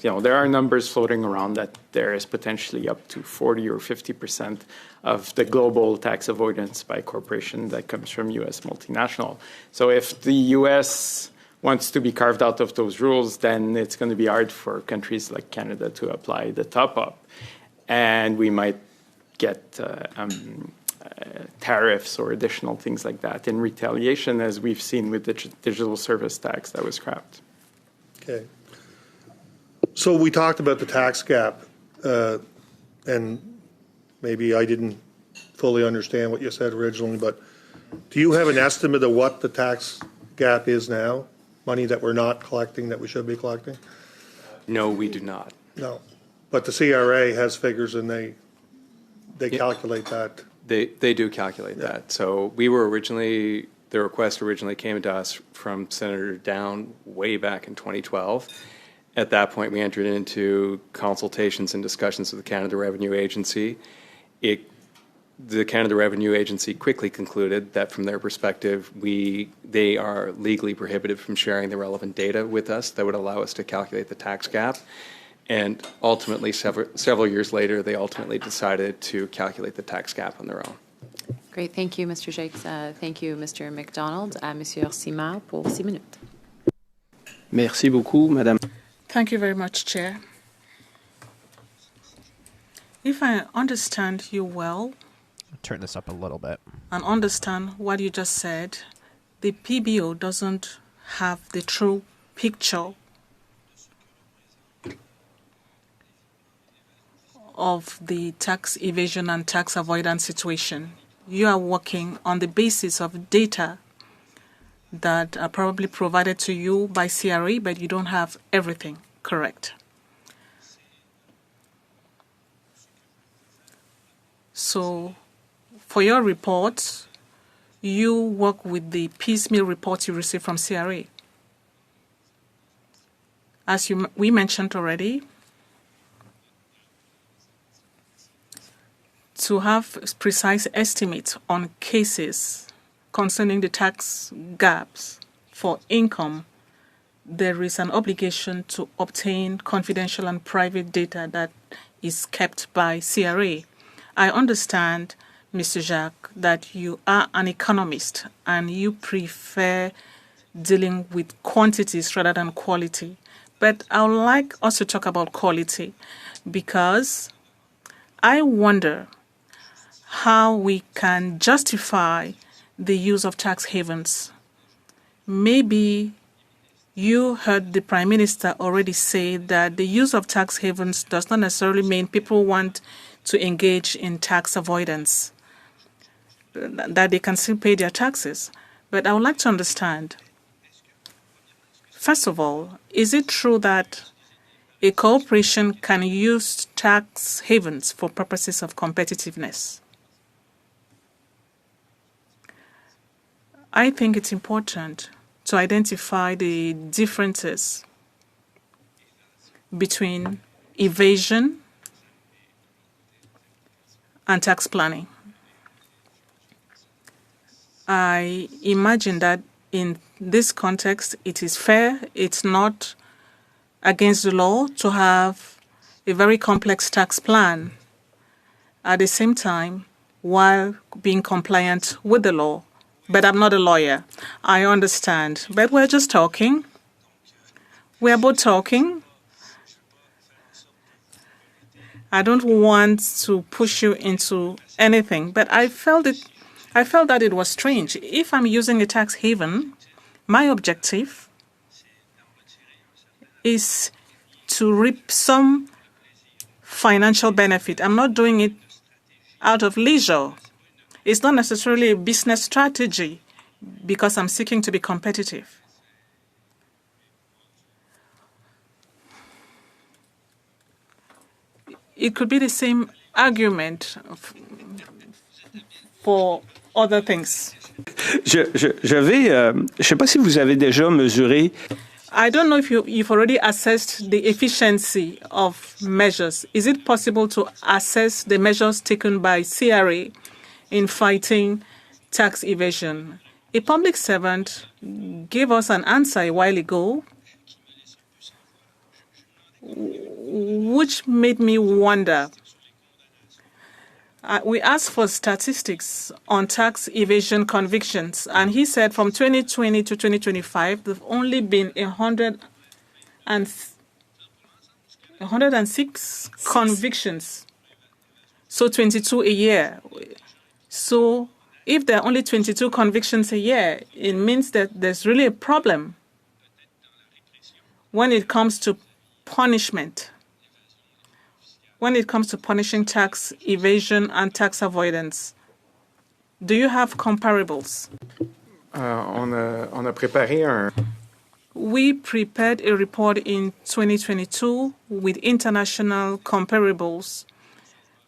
there are numbers floating around that there is potentially up to 40 or 50% of the global tax avoidance by corporation that comes from U.S. multinational. So if the U.S. wants to be carved out of those rules, then it's going to be hard for countries like Canada to apply the top-up. And we might get tariffs or additional things like that in retaliation, as we've seen with the digital service tax that was scrapped. Okay. So we talked about the tax gap, and maybe I didn't fully understand what you said originally, but Do you have an estimate of what the tax gap is now? Money that we're not collecting that we should be collecting? No, we do not. No. But the CRA has figures and they calculate that. They do calculate that. So we were originally, the request originally came to us from Senator Down way back in 2012. At that point, we entered into consultations and discussions with the Canada Revenue Agency. The Canada Revenue Agency quickly concluded that from their perspective, they are legally prohibited from sharing the relevant data with us that would allow us to calculate the tax gap. And ultimately, several years later, they ultimately decided to calculate the tax gap on their own. Great. Thank you, Mr. Jakes. Thank you, Mr. McDonald. Monsieur Simard pour 6 minutes. Merci beaucoup, Madame. Thank you very much, Chair. If I understand you well, turn this up a little bit, and understand what you just said, the PBO doesn't have the true picture of the tax evasion and tax avoidance situation. You are working on the basis of data that are probably provided to you by CRA, but you don't have everything correct. So for your reports, you work with the piecemeal reports you receive from CRA. As we mentioned already, to have precise estimates on cases concerning the tax gaps for income, there is an obligation to obtain confidential and private data that is kept by CRA. I understand, Mr. Jacques, that you are an economist and you prefer dealing with quantities rather than quality. But I would like us to talk about quality because I wonder how we can justify the use of tax havens. Maybe you heard the Prime Minister already say that the use of tax havens does not necessarily mean people want to engage in tax avoidance, that they can still pay their taxes. But I would like to understand, first of all, is it true that a corporation can use tax havens for purposes of competitiveness? I think it's important to identify the differences between evasion and tax planning. I imagine that in this context, it is fair, it's not against the law to have a very complex tax plan at the same time while being compliant with the law. But I'm not a lawyer. I understand. But we're just talking. We're both talking. I don't want to push you into anything, but I felt that it was strange. If I'm using a tax haven, my objective is to reap some financial benefit. I'm not doing it out of leisure. It's not necessarily a business strategy because I'm seeking to be competitive. It could be the same argument for other things. Je sais pas si vous avez déjà mesuré. I don't know if you've already assessed the efficiency of measures. Is it possible to assess the measures taken by CRA in fighting tax evasion? A public servant gave us an answer a while ago, which made me wonder. We asked for statistics on tax evasion convictions, and he said from 2020 to 2025, there have only been 106 convictions, so 22 a year. So if there are only 22 convictions a year, it means that there's really a problem when it comes to punishment, when it comes to punishing tax evasion and tax avoidance. Do you have comparables? On a préparé un. We prepared a report in 2022 with international comparables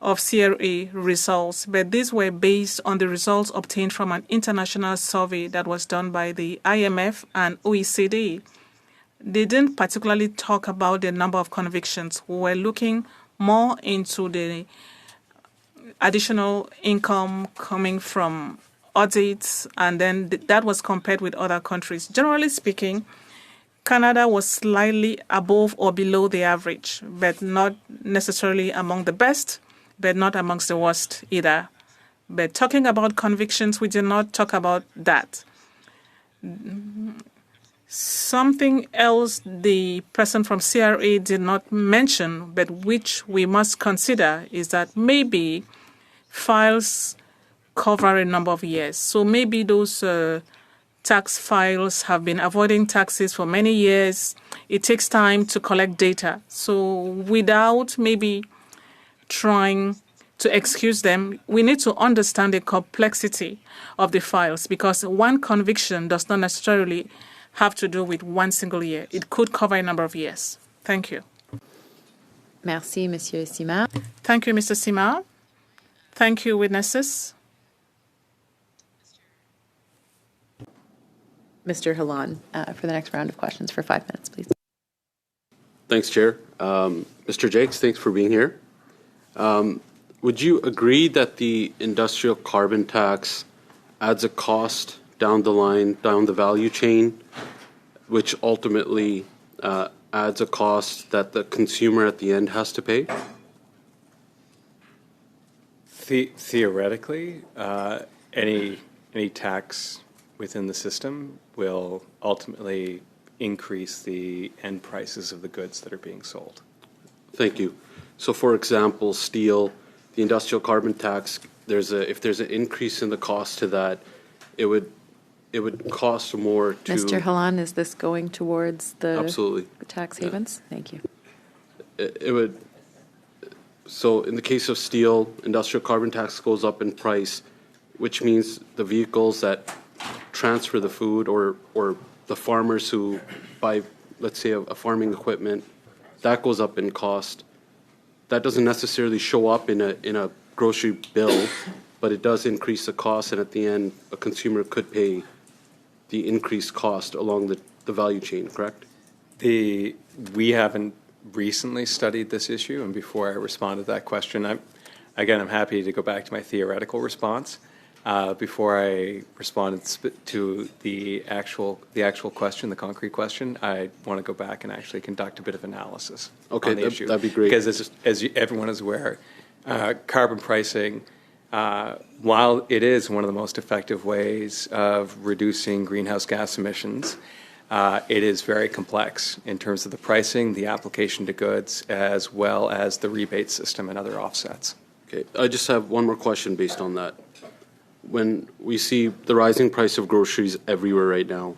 of CRA results, but these were based on the results obtained from an international survey that was done by the IMF and OECD. They didn't particularly talk about the number of convictions. We were looking more into the additional income coming from audits, and then that was compared with other countries. Generally speaking, Canada was slightly above or below the average, but not necessarily among the best, but not amongst the worst either. But talking about convictions, we did not talk about that. Something else the person from CRA did not mention, but which we must consider, is that maybe files cover a number of years. So maybe those tax files have been avoiding taxes for many years. It takes time to collect data. So without maybe trying to excuse them, we need to understand the complexity of the files, because one conviction does not necessarily have to do with one single year. It could cover a number of years. Thank you. Merci, Monsieur Simard. Thank you, Mr. Simard. Thank you, witnesses. Mr. Halan, for the next round of questions for 5 minutes, please. Thanks, Chair. Mr. Jakes, thanks for being here. Would you agree that the industrial carbon tax adds a cost down the line, down the value chain, which ultimately adds a cost that the consumer at the end has to pay? Theoretically, any tax within the system will ultimately increase the end prices of the goods that are being sold. Thank you. So, for example, steel, the industrial carbon tax, if there's an increase in the cost to that, it would cost more to... Mr. Halan, is this going towards the Absolutely. tax havens? Yeah. Thank you. It would... So in the case of steel, industrial carbon tax goes up in price, which means the vehicles that transfer the food or the farmers who buy, let's say, a farming equipment, that goes up in cost. That doesn't necessarily show up in a grocery bill, but it does increase the cost, and at the end, a consumer could pay the increased cost along the value chain, correct? We haven't recently studied this issue, and before I respond to that question, I'm happy to go back to my theoretical response. Before I respond to the actual question, the concrete question, I want to go back and actually conduct a bit of analysis on the issue. That'd be great. Because everyone is aware, carbon pricing, while it is one of the most effective ways of reducing greenhouse gas emissions, it is very complex in terms of the pricing, the application to goods, as well as the rebate system and other offsets. Okay, I just have one more question based on that. When we see the rising price of groceries everywhere right now,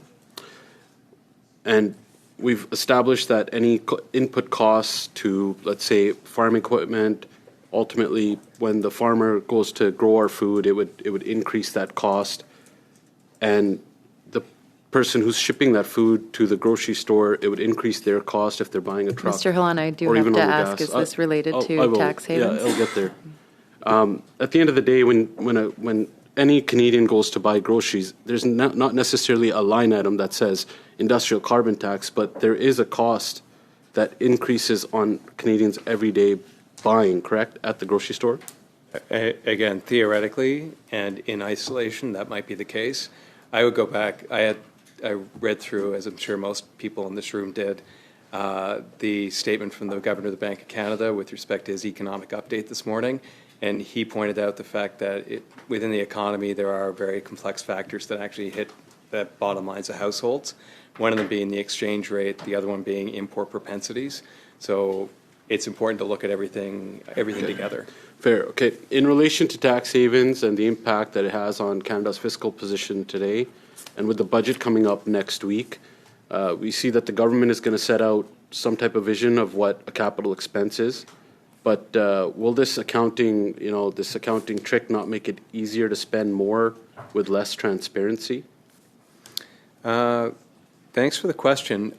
and we've established that any input costs to, let's say, farm equipment, ultimately, when the farmer goes to grow our food, it would increase that cost, and the person who's shipping that food to the grocery store, it would increase their cost if they're buying a truck. Mr. Halan, I do have to ask, is this related to tax havens? Yeah, I'll get there. At the end of the day, when any Canadian goes to buy groceries, there's not necessarily a line item that says industrial carbon tax, but there is a cost that increases on Canadians' everyday buying, correct, at the grocery store? Again, theoretically and in isolation, that might be the case. I would go back. I read through, as I'm sure most people in this room did, the statement from the Governor of the Bank of Canada with respect to his economic update this morning. And he pointed out the fact that within the economy, there are very complex factors that actually hit the bottom lines of households, one of them being the exchange rate, the other one being import propensities. So it's important to look at everything together. Fair. Okay. In relation to tax havens and the impact that it has on Canada's fiscal position today, and with the budget coming up next week, we see that the government is going to set out some type of vision of what a capital expense is. But will this accounting trick not make it easier to spend more with less transparency? Thanks for the question.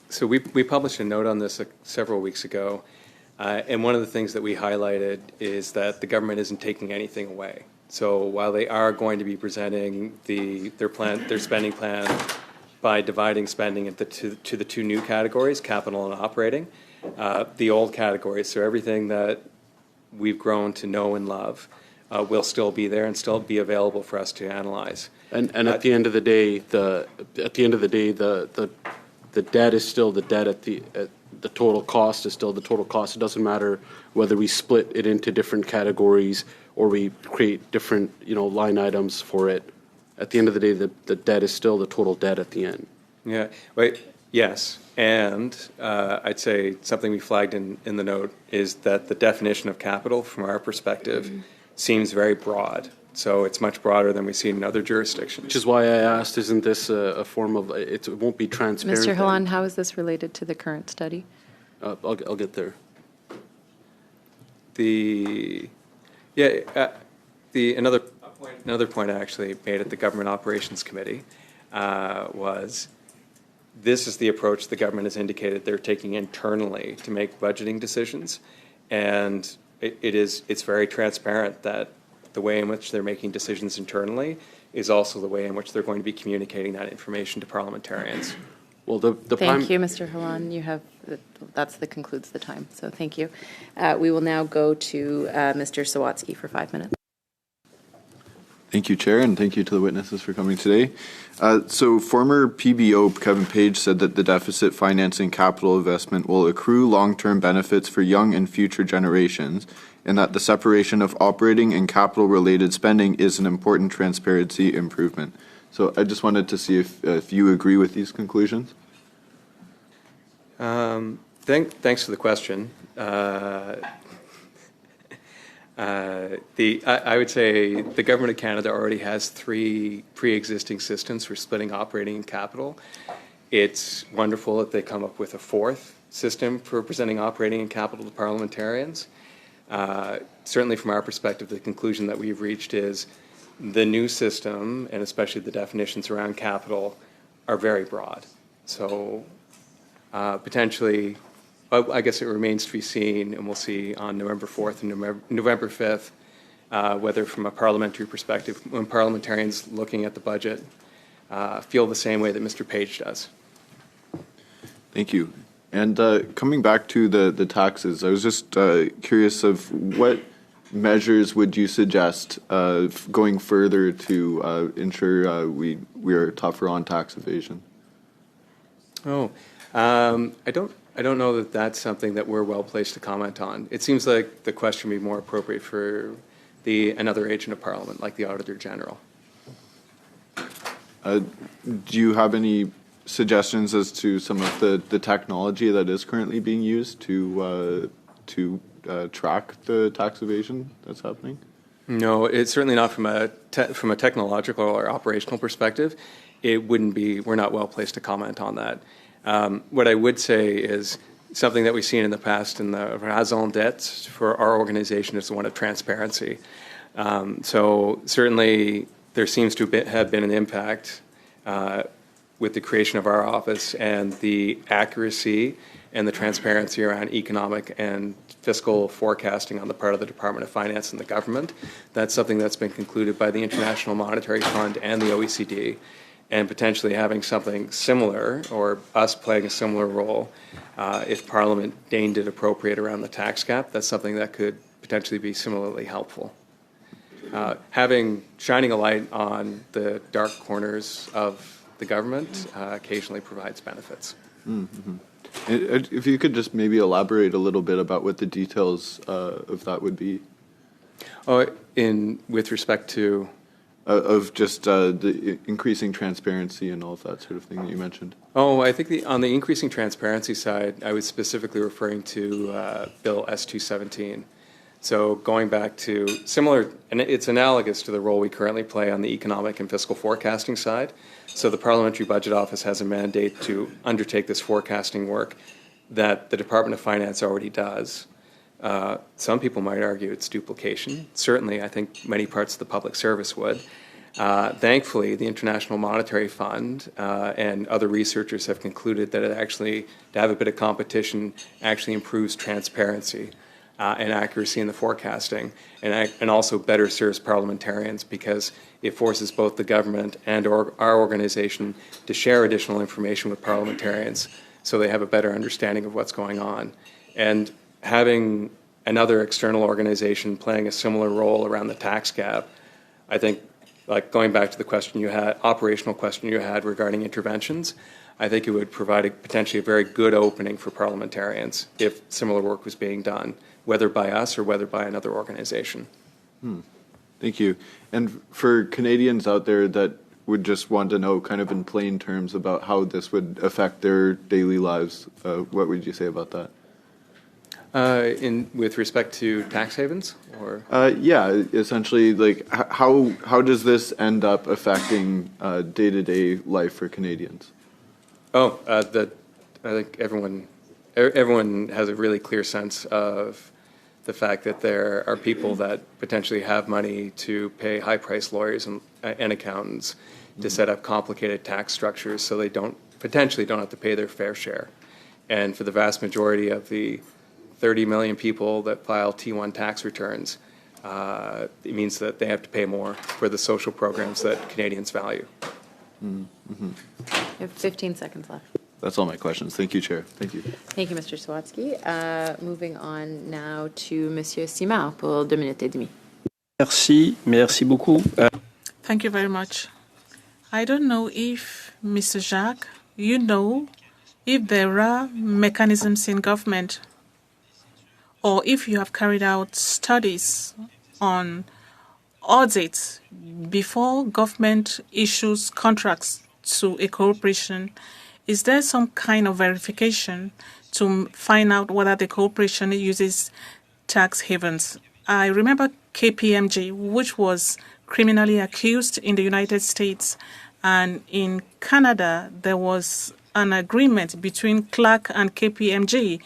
So we published a note on this several weeks ago, and one of the things that we highlighted is that the government isn't taking anything away. So while they are going to be presenting their spending plan by dividing spending to the two new categories, capital and operating, the old categories, so everything that we've grown to know and love, will still be there and still be available for us to analyze. And at the end of the day, the debt is still the debt the total cost is still the total cost. It doesn't matter whether we split it into different categories or we create different line items for it. At the end of the day, the debt is still the total debt at the end. Yeah. Wait. Yes. And I'd say something we flagged in the note is that the definition of capital, from our perspective, seems very broad. So it's much broader than we see in other jurisdictions. Which is why I asked, isn't this a form of, it won't be transparent? Mr. Halan, how is this related to the current study? I'll get there. Another point I actually made at the Government Operations Committee was this is the approach the government has indicated they're taking internally to make budgeting decisions, and it's very transparent that the way in which they're making decisions internally is also the way in which they're going to be communicating that information to parliamentarians. Well, thank you, Mr. Halan. That concludes the time. So thank you. We will now go to Mr. Sawatsky for 5 minutes. Thank you, Chair, and thank you to the witnesses for coming today. So former PBO Kevin Page said that the deficit financing capital investment will accrue long-term benefits for young and future generations, and that the separation of operating and capital-related spending is an important transparency improvement. So I just wanted to see if you agree with these conclusions. Thanks for the question. I would say the Government of Canada already has 3 pre-existing systems for splitting operating and capital. It's wonderful that they come up with a 4th system for presenting operating and capital to parliamentarians. Certainly from our perspective, the conclusion that we've reached is the new system, and especially the definitions around capital, are very broad. So potentially, I guess it remains to be seen, and we'll see on November 4th and November 5th, whether from a parliamentary perspective, when parliamentarians looking at the budget feel the same way that Mr. Page does. Thank you. And coming back to the taxes, I was just curious of what measures would you suggest going further to ensure we are tougher on tax evasion? I don't know that that's something that we're well placed to comment on. It seems like the question would be more appropriate for another agent of Parliament, like the Auditor General. Do you have any suggestions as to some of the technology that is currently being used to track the tax evasion that's happening? No, it's certainly not from a technological or operational perspective. It wouldn't be. We're not well placed to comment on that. What I would say is something that we've seen in the past in the raison d'etre for our organization is the one of transparency. So certainly there seems to have been an impact with the creation of our office and the accuracy and the transparency around economic and fiscal forecasting on the part of the Department of Finance and the government. That's something that's been concluded by the International Monetary Fund and the OECD. And potentially having something similar, or us playing a similar role, if Parliament deemed it appropriate around the tax cap, that's something that could potentially be similarly helpful. Shining a light on the dark corners of the government occasionally provides benefits. Mm-hmm. If you could just maybe elaborate a little bit about what the details of that would be. With respect to? Of just the increasing transparency and all of that sort of thing that you mentioned. I think on the increasing transparency side, I was specifically referring to Bill S-217. So going back to similar, and it's analogous to the role we currently play on the economic and fiscal forecasting side. So the Parliamentary Budget Office has a mandate to undertake this forecasting work that the Department of Finance already does. Some people might argue it's duplication. Certainly, I think many parts of the public service would. Thankfully, the International Monetary Fund and other researchers have concluded that it actually, to have a bit of competition, actually improves transparency and accuracy in the forecasting, and also better serves parliamentarians because it forces both the government and our organization to share additional information with parliamentarians so they have a better understanding of what's going on. And having another external organization playing a similar role around the tax gap, I think, like going back to the question you had, operational question you had regarding interventions, I think it would provide potentially a very good opening for parliamentarians if similar work was being done, whether by us or whether by another organization. Thank you. And for Canadians out there that would just want to know kind of in plain terms about how this would affect their daily lives, what would you say about that? With respect to tax havens, or yeah, essentially, like how does this end up affecting day-to-day life for Canadians? I think everyone has a really clear sense of the fact that there are people that potentially have money to pay high-priced lawyers and accountants to set up complicated tax structures, so they potentially don't have to pay their fair share. And for the vast majority of the 30 million people that file T1 tax returns, it means that they have to pay more for the social programs that Canadians value. You have 15 seconds left. That's all my questions. Thank you, Chair. Thank you. Thank you, Mr. Sawatsky. Moving on now to Monsieur Simard pour 2 minutes et demie. Merci beaucoup. Thank you very much. I don't know if, Mr. Jacques, you know if there are mechanisms in government or if you have carried out studies on audits before government issues contracts to a corporation. Is there some kind of verification to find out whether the corporation uses tax havens? I remember KPMG, which was criminally accused in the United States, and in Canada there was an agreement between Clark and KPMG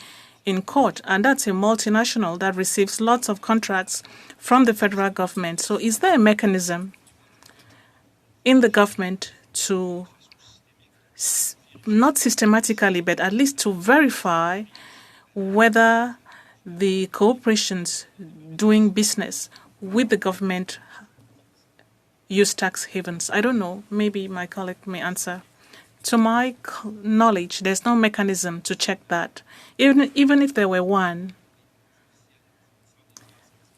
in court, and that's a multinational that receives lots of contracts from the federal government. So is there a mechanism in the government to not systematically, but at least to verify whether the corporations doing business with the government use tax havens? I don't know. Maybe my colleague may answer. To my knowledge, there's no mechanism to check that. Even if there were one,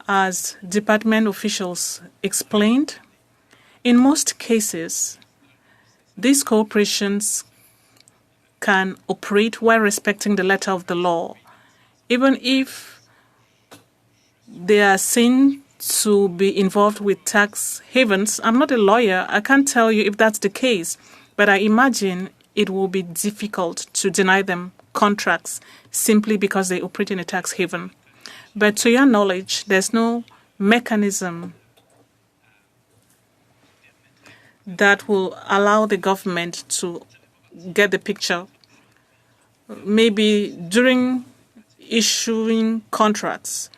as department officials explained, in most cases, these corporations can operate while respecting the letter of the law. Even if they are seen to be involved with tax havens, I'm not a lawyer, I can't tell you if that's the case, but I imagine it will be difficult to deny them contracts simply because they operate in a tax haven. But to your knowledge, there's no mechanism that will allow the government to get the picture. Maybe during issuing contracts,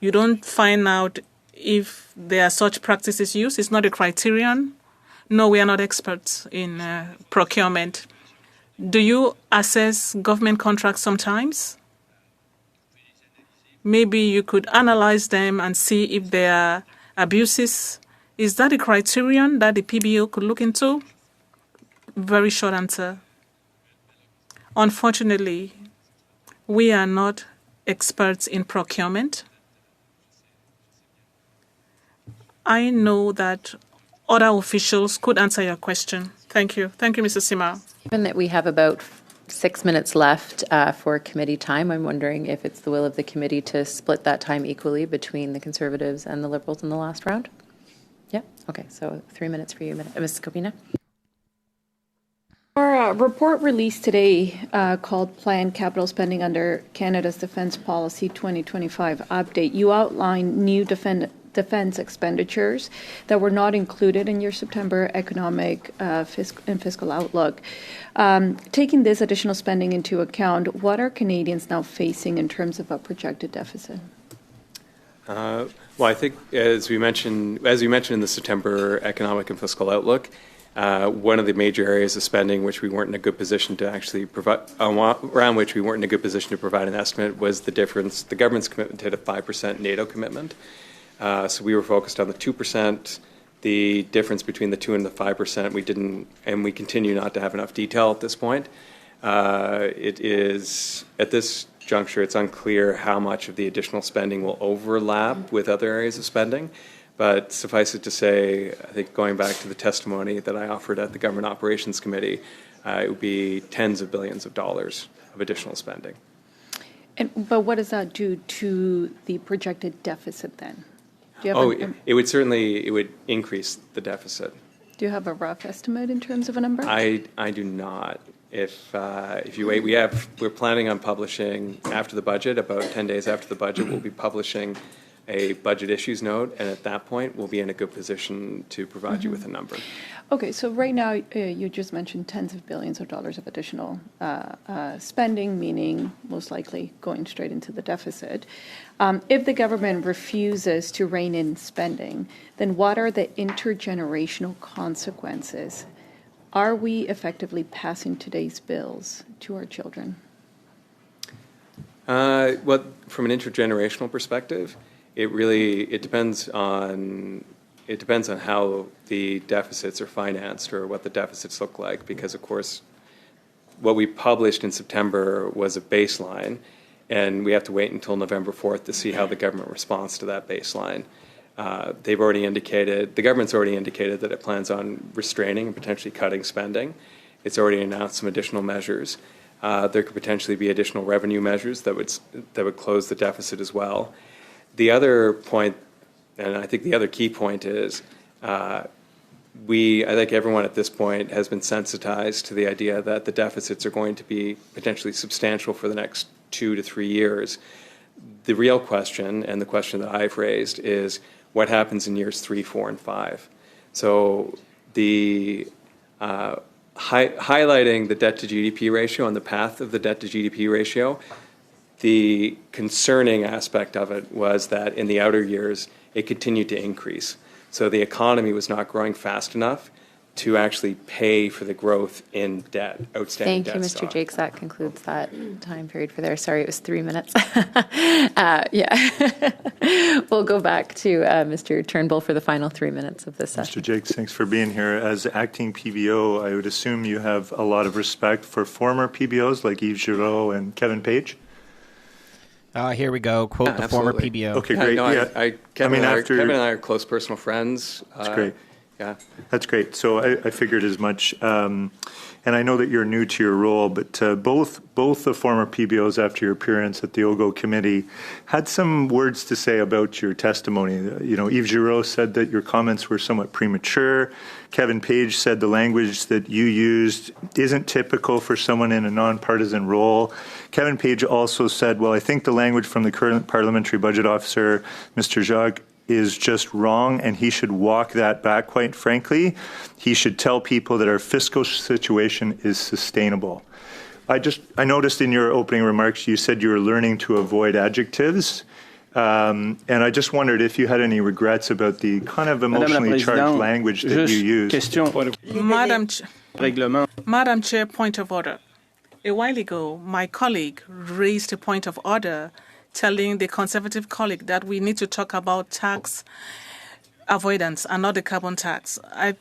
you don't find out if there are such practices used. It's not a criterion. No, we are not experts in procurement. Do you assess government contracts sometimes? Maybe you could analyze them and see if there are abuses. Is that a criterion that the PBO could look into? Very short answer. Unfortunately, we are not experts in procurement. I know that other officials could answer your question. Thank you. Thank you, Mr. Simard. Given that we have about 6 minutes left for committee time, I'm wondering if it's the will of the committee to split that time equally between the Conservatives and the Liberals in the last round? Yeah? Okay, so 3 minutes for you, Ms. Copina. Our report released today called Planned Capital Spending Under Canada's Defence Policy 2025 Update. You outlined new defence expenditures that were not included in your September economic and fiscal outlook. Taking this additional spending into account, what are Canadians now facing in terms of a projected deficit? Well, I think as we mentioned in the September Economic and Fiscal Outlook, one of the major areas of spending which we weren't in a good position to actually provide, around which we weren't in a good position to provide an estimate was the difference. The government's commitment to a 5% NATO commitment. So we were focused on the 2%. The difference between the 2 and the 5%, we didn't, and we continue not to have enough detail at this point. It is, at this juncture, it's unclear how much of the additional spending will overlap with other areas of spending. But suffice it to say, I think going back to the testimony that I offered at the Government Operations Committee, it would be tens of billions of dollars of additional spending. But what does that do to the projected deficit then? Do you have it would increase the deficit. Do you have a rough estimate in terms of a number? I do not. If you wait, we're planning on publishing after the budget, about 10 days after the budget, we'll be publishing a budget issues note, and at that point, we'll be in a good position to provide you with a number. Okay, so right now, you just mentioned tens of billions of dollars of additional spending, meaning most likely going straight into the deficit. If the government refuses to rein in spending, then what are the intergenerational consequences? Are we effectively passing today's bills to our children? Well, from an intergenerational perspective, it depends on how the deficits are financed or what the deficits look like, because of course what we published in September was a baseline, and we have to wait until November 4th to see how the government responds to that baseline. The government's already indicated that it plans on restraining and potentially cutting spending. It's already announced some additional measures. There could potentially be additional revenue measures that would close the deficit as well. The other point, and I think the other key point is, I think everyone at this point has been sensitized to the idea that the deficits are going to be potentially substantial for the next 2 to 3 years. The real question, and the question that I've raised, is what happens in years 3, 4, and 5. So the highlighting the debt to GDP ratio and the path of the debt to GDP ratio, the concerning aspect of it was that in the outer years, it continued to increase. So the economy was not growing fast enough to actually pay for the growth in debt, outstanding debt. Thank you, Mr. stock. Jakes. That concludes that time period for there. Sorry, it was 3 minutes. We'll go back to Mr. Turnbull for the final 3 minutes of this session. Mr. Jakes, thanks for being here. As acting PBO, I would assume you have a lot of respect for former PBOs like Yves Giroux and Kevin Page. Here we go. Quote the former PBO. Okay, great. Kevin and I are close personal friends. That's great. Yeah. That's great. So I figured as much. And I know that you're new to your role, but both the former PBOs, after your appearance at the OGO committee, had some words to say about your testimony. Yves Giroux said that your comments were somewhat premature. Kevin Page said the language that you used isn't typical for someone in a nonpartisan role. Kevin Page also said, well, I think the language from the current Parliamentary Budget Officer, Mr. Jacques, is just wrong, and he should walk that back, quite frankly. He should tell people that our fiscal situation is sustainable. I noticed in your opening remarks you said you were learning to avoid adjectives, and I just wondered if you had any regrets about the kind of emotionally charged language that you used. Madam Chair, point of order. A while ago, my colleague raised a point of order telling the Conservative colleague that we need to talk about tax avoidance and not the carbon tax. I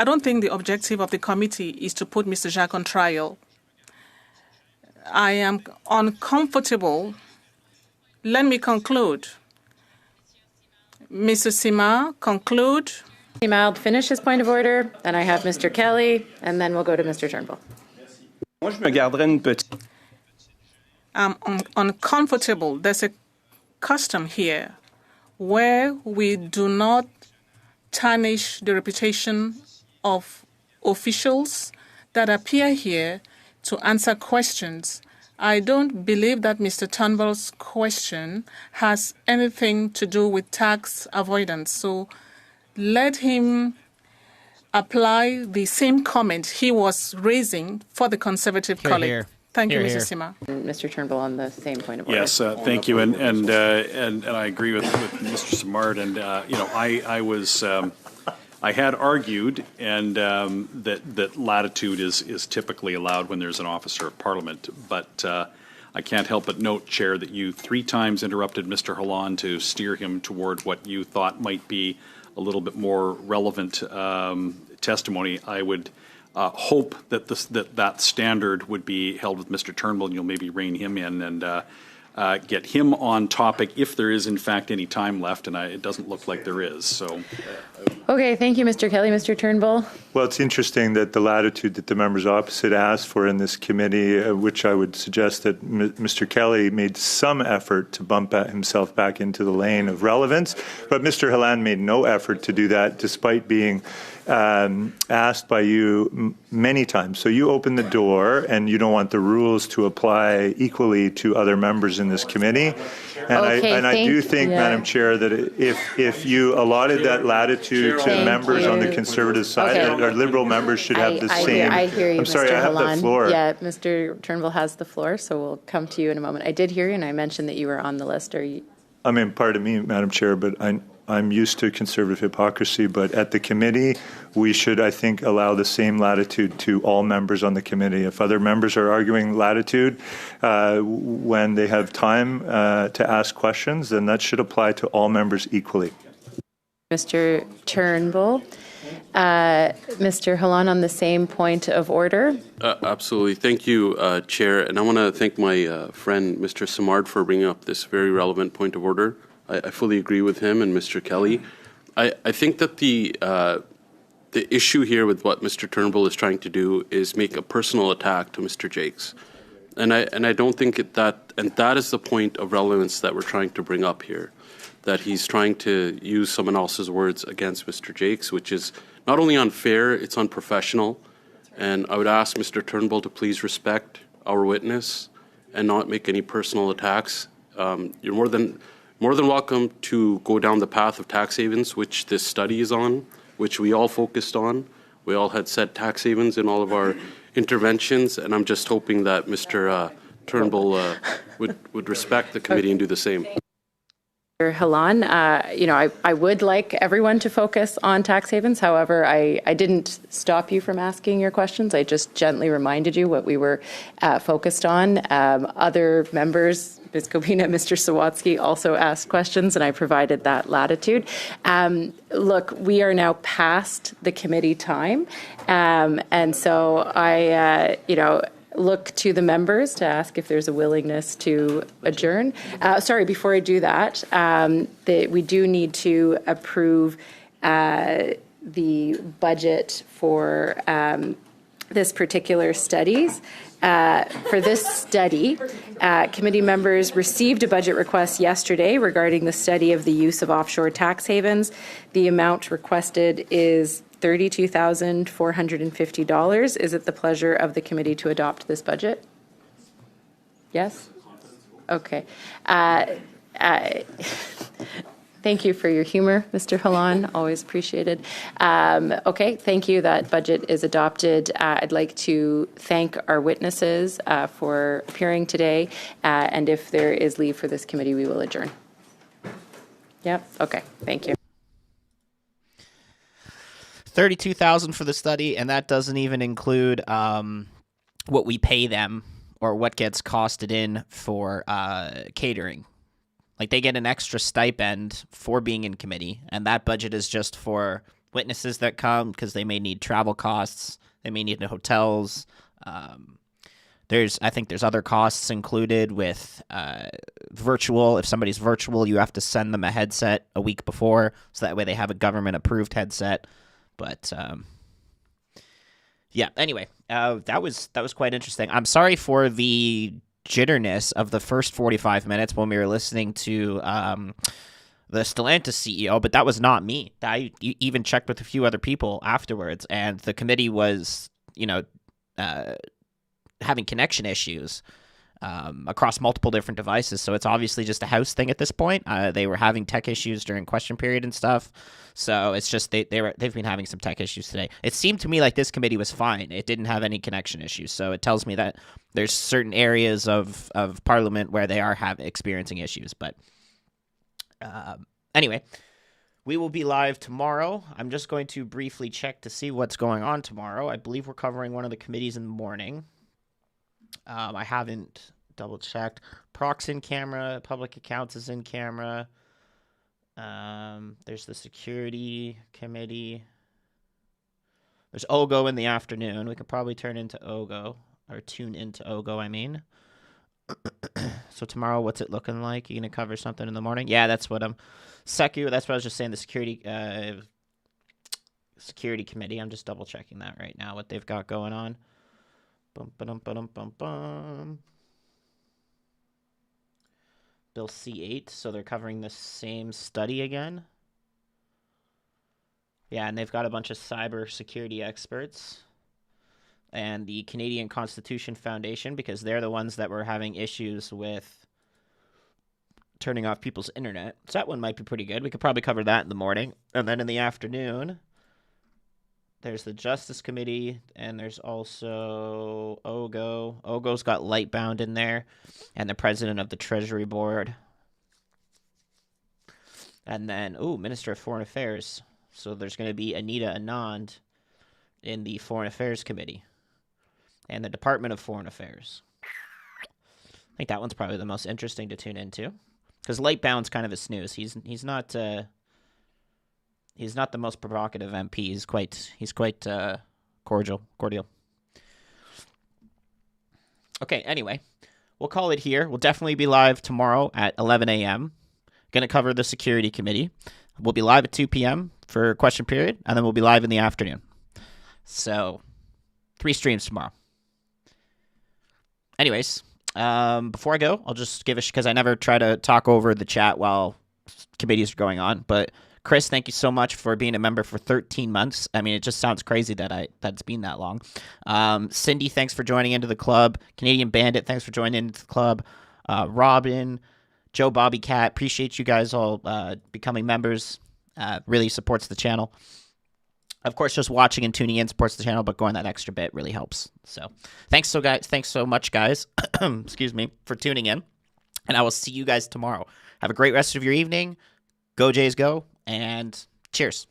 don't think the objective of the committee is to put Mr. Jacques on trial. I am uncomfortable. Let me conclude. Mr. Simard, conclude. Simard, finish his point of order. Then I have Mr. Kelly, and then we'll go to Mr. Turnbull. I'm uncomfortable. There's a custom here where we do not tarnish the reputation of officials that appear here to answer questions. I don't believe that Mr. Turnbull's question has anything to do with tax avoidance. So let him apply the same comment he was raising for the Conservative colleague. Thank you, Here, Mrs. here. Sima. Mr. Turnbull on the same point of order. Yes, thank you, and I agree with Mr. Simard, and I had argued and that latitude is typically allowed when there's an officer of Parliament, but I can't help but note, Chair, that you 3 times interrupted Mr. Holland to steer him toward what you thought might be a little bit more relevant testimony. I would hope that that standard would be held with Mr. Turnbull, and you'll maybe rein him in and get him on topic if there is, in fact, any time left, and it doesn't look like there is. So, Okay, thank you, Mr. Kelly. Mr. Turnbull? Well, it's interesting that the latitude that the members opposite asked for in this committee, which I would suggest that Mr. Kelly made some effort to bump himself back into the lane of relevance, but Mr. Holland made no effort to do that despite being asked by you many times. So you open the door and you don't want the rules to apply equally to other members in this committee. And I do think, Madam Chair, that if you allotted that latitude to members on the Conservative side, our Liberal members should have the same. I hear you, I'm sorry, Mr. I have Holland. the floor. Yeah, Mr. Turnbull has the floor, so we'll come to you in a moment. I did hear you, and I mentioned that you were on the list. Are you? I mean, pardon me, Madam Chair, but I'm used to Conservative hypocrisy, but at the committee, we should, I think, allow the same latitude to all members on the committee. If other members are arguing latitude when they have time to ask questions, then that should apply to all members equally. Mr. Turnbull. Mr. Holland on the same point of order. Absolutely. Thank you, Chair. And I want to thank my friend, Mr. Simard, for bringing up this very relevant point of order. I fully agree with him and Mr. Kelly. I think that the issue here with what Mr. Turnbull is trying to do is make a personal attack to Mr. Jakes. And I don't think that is the point of relevance that we're trying to bring up here, that he's trying to use someone else's words against Mr. Jakes, which is not only unfair, it's unprofessional. And I would ask Mr. Turnbull to please respect our witness and not make any personal attacks. You're more than welcome to go down the path of tax havens, which this study is on, which we all focused on. We all had said tax havens in all of our interventions, and I'm just hoping that Mr. Turnbull would respect the committee and do the same. Mr. Holland, I would like everyone to focus on tax havens. However, I didn't stop you from asking your questions. I just gently reminded you what we were focused on. Other members, Ms. Kobina, Mr. Sawatsky, also asked questions, and I provided that latitude. Look, we are now past the committee time, and so I, look to the members to ask if there's a willingness to adjourn. Before I do that, we do need to approve the budget for this particular studies. For this study, committee members received a budget request yesterday regarding the study of the use of offshore tax havens. The amount requested is $32,450. Is it the pleasure of the committee to adopt this budget? Yes? Okay. Thank you for your humor, Mr. Holland. Always appreciated. Okay, thank you. That budget is adopted. I'd like to thank our witnesses for appearing today. And if there is leave for this committee, we will adjourn. Yep. Okay. Thank you. $32,000 for the study, and that doesn't even include what we pay them or what gets costed in for catering. Like, they get an extra stipend for being in committee, and that budget is just for witnesses that come because they may need travel costs, they may need hotels. I think there's other costs included with virtual. If somebody's virtual, you have to send them a headset a week before, so that way they have a government-approved headset. But yeah, anyway, that was quite interesting. I'm sorry for the jitterness of the first 45 minutes when we were listening to the Stellantis CEO, but that was not me. I even checked with a few other people afterwards, and the committee was, having connection issues. across multiple different devices. So it's obviously just a House thing at this point. They were having tech issues during question period and stuff. So it's just they've been having some tech issues today. It seemed to me like this committee was fine. It didn't have any connection issues. So it tells me that there's certain areas of Parliament where they are experiencing issues. But anyway, we will be live tomorrow. I'm just going to briefly check to see what's going on tomorrow. I believe we're covering one of the committees in the morning. I haven't double-checked. Procs in camera. Public accounts is in camera. There's the security committee. There's OGO in the afternoon. We could probably tune into OGO, I mean. So tomorrow, what's it looking like? You going to cover something in the morning? Yeah, that's what I'm... Secu, that's what I was just saying, the security committee. I'm just double-checking that right now, what they've got going on. Bum. Bill C8, so they're covering the same study again. Yeah, and they've got a bunch of cyber security experts. And the Canadian Constitution Foundation, because they're the ones that were having issues with turning off people's internet. So that one might be pretty good. We could probably cover that in the morning. And then in the afternoon, there's the Justice Committee, and there's also OGO. OGO's got Lightbound in there, and the President of the Treasury Board. And then, Minister of Foreign Affairs. So there's going to be Anita Anand in the Foreign Affairs Committee and the Department of Foreign Affairs. I think that one's probably the most interesting to tune into, because Lightbound's kind of a snooze. He's not the most provocative MP. He's quite cordial. Okay, anyway, we'll call it here. We'll definitely be live tomorrow at 11 a.m. Going to cover the Security Committee. We'll be live at 2 p.m. for question period, and then we'll be live in the afternoon. So, 3 streams tomorrow. Anyways, before I go, I'll just give because I never try to talk over the chat while committees are going on, but Chris, thank you so much for being a member for 13 months. I mean, it just sounds crazy that it's been that long. Cindy, thanks for joining into the club. Canadian Bandit, thanks for joining into the club. Robin, Joe Bobby Cat, appreciate you guys all becoming members. Really supports the channel. Of course, just watching and tuning in supports the channel, but going that extra bit really helps. So thanks so much, guys. Excuse me, for tuning in. And I will see you guys tomorrow. Have a great rest of your evening. Go Jays go. And cheers.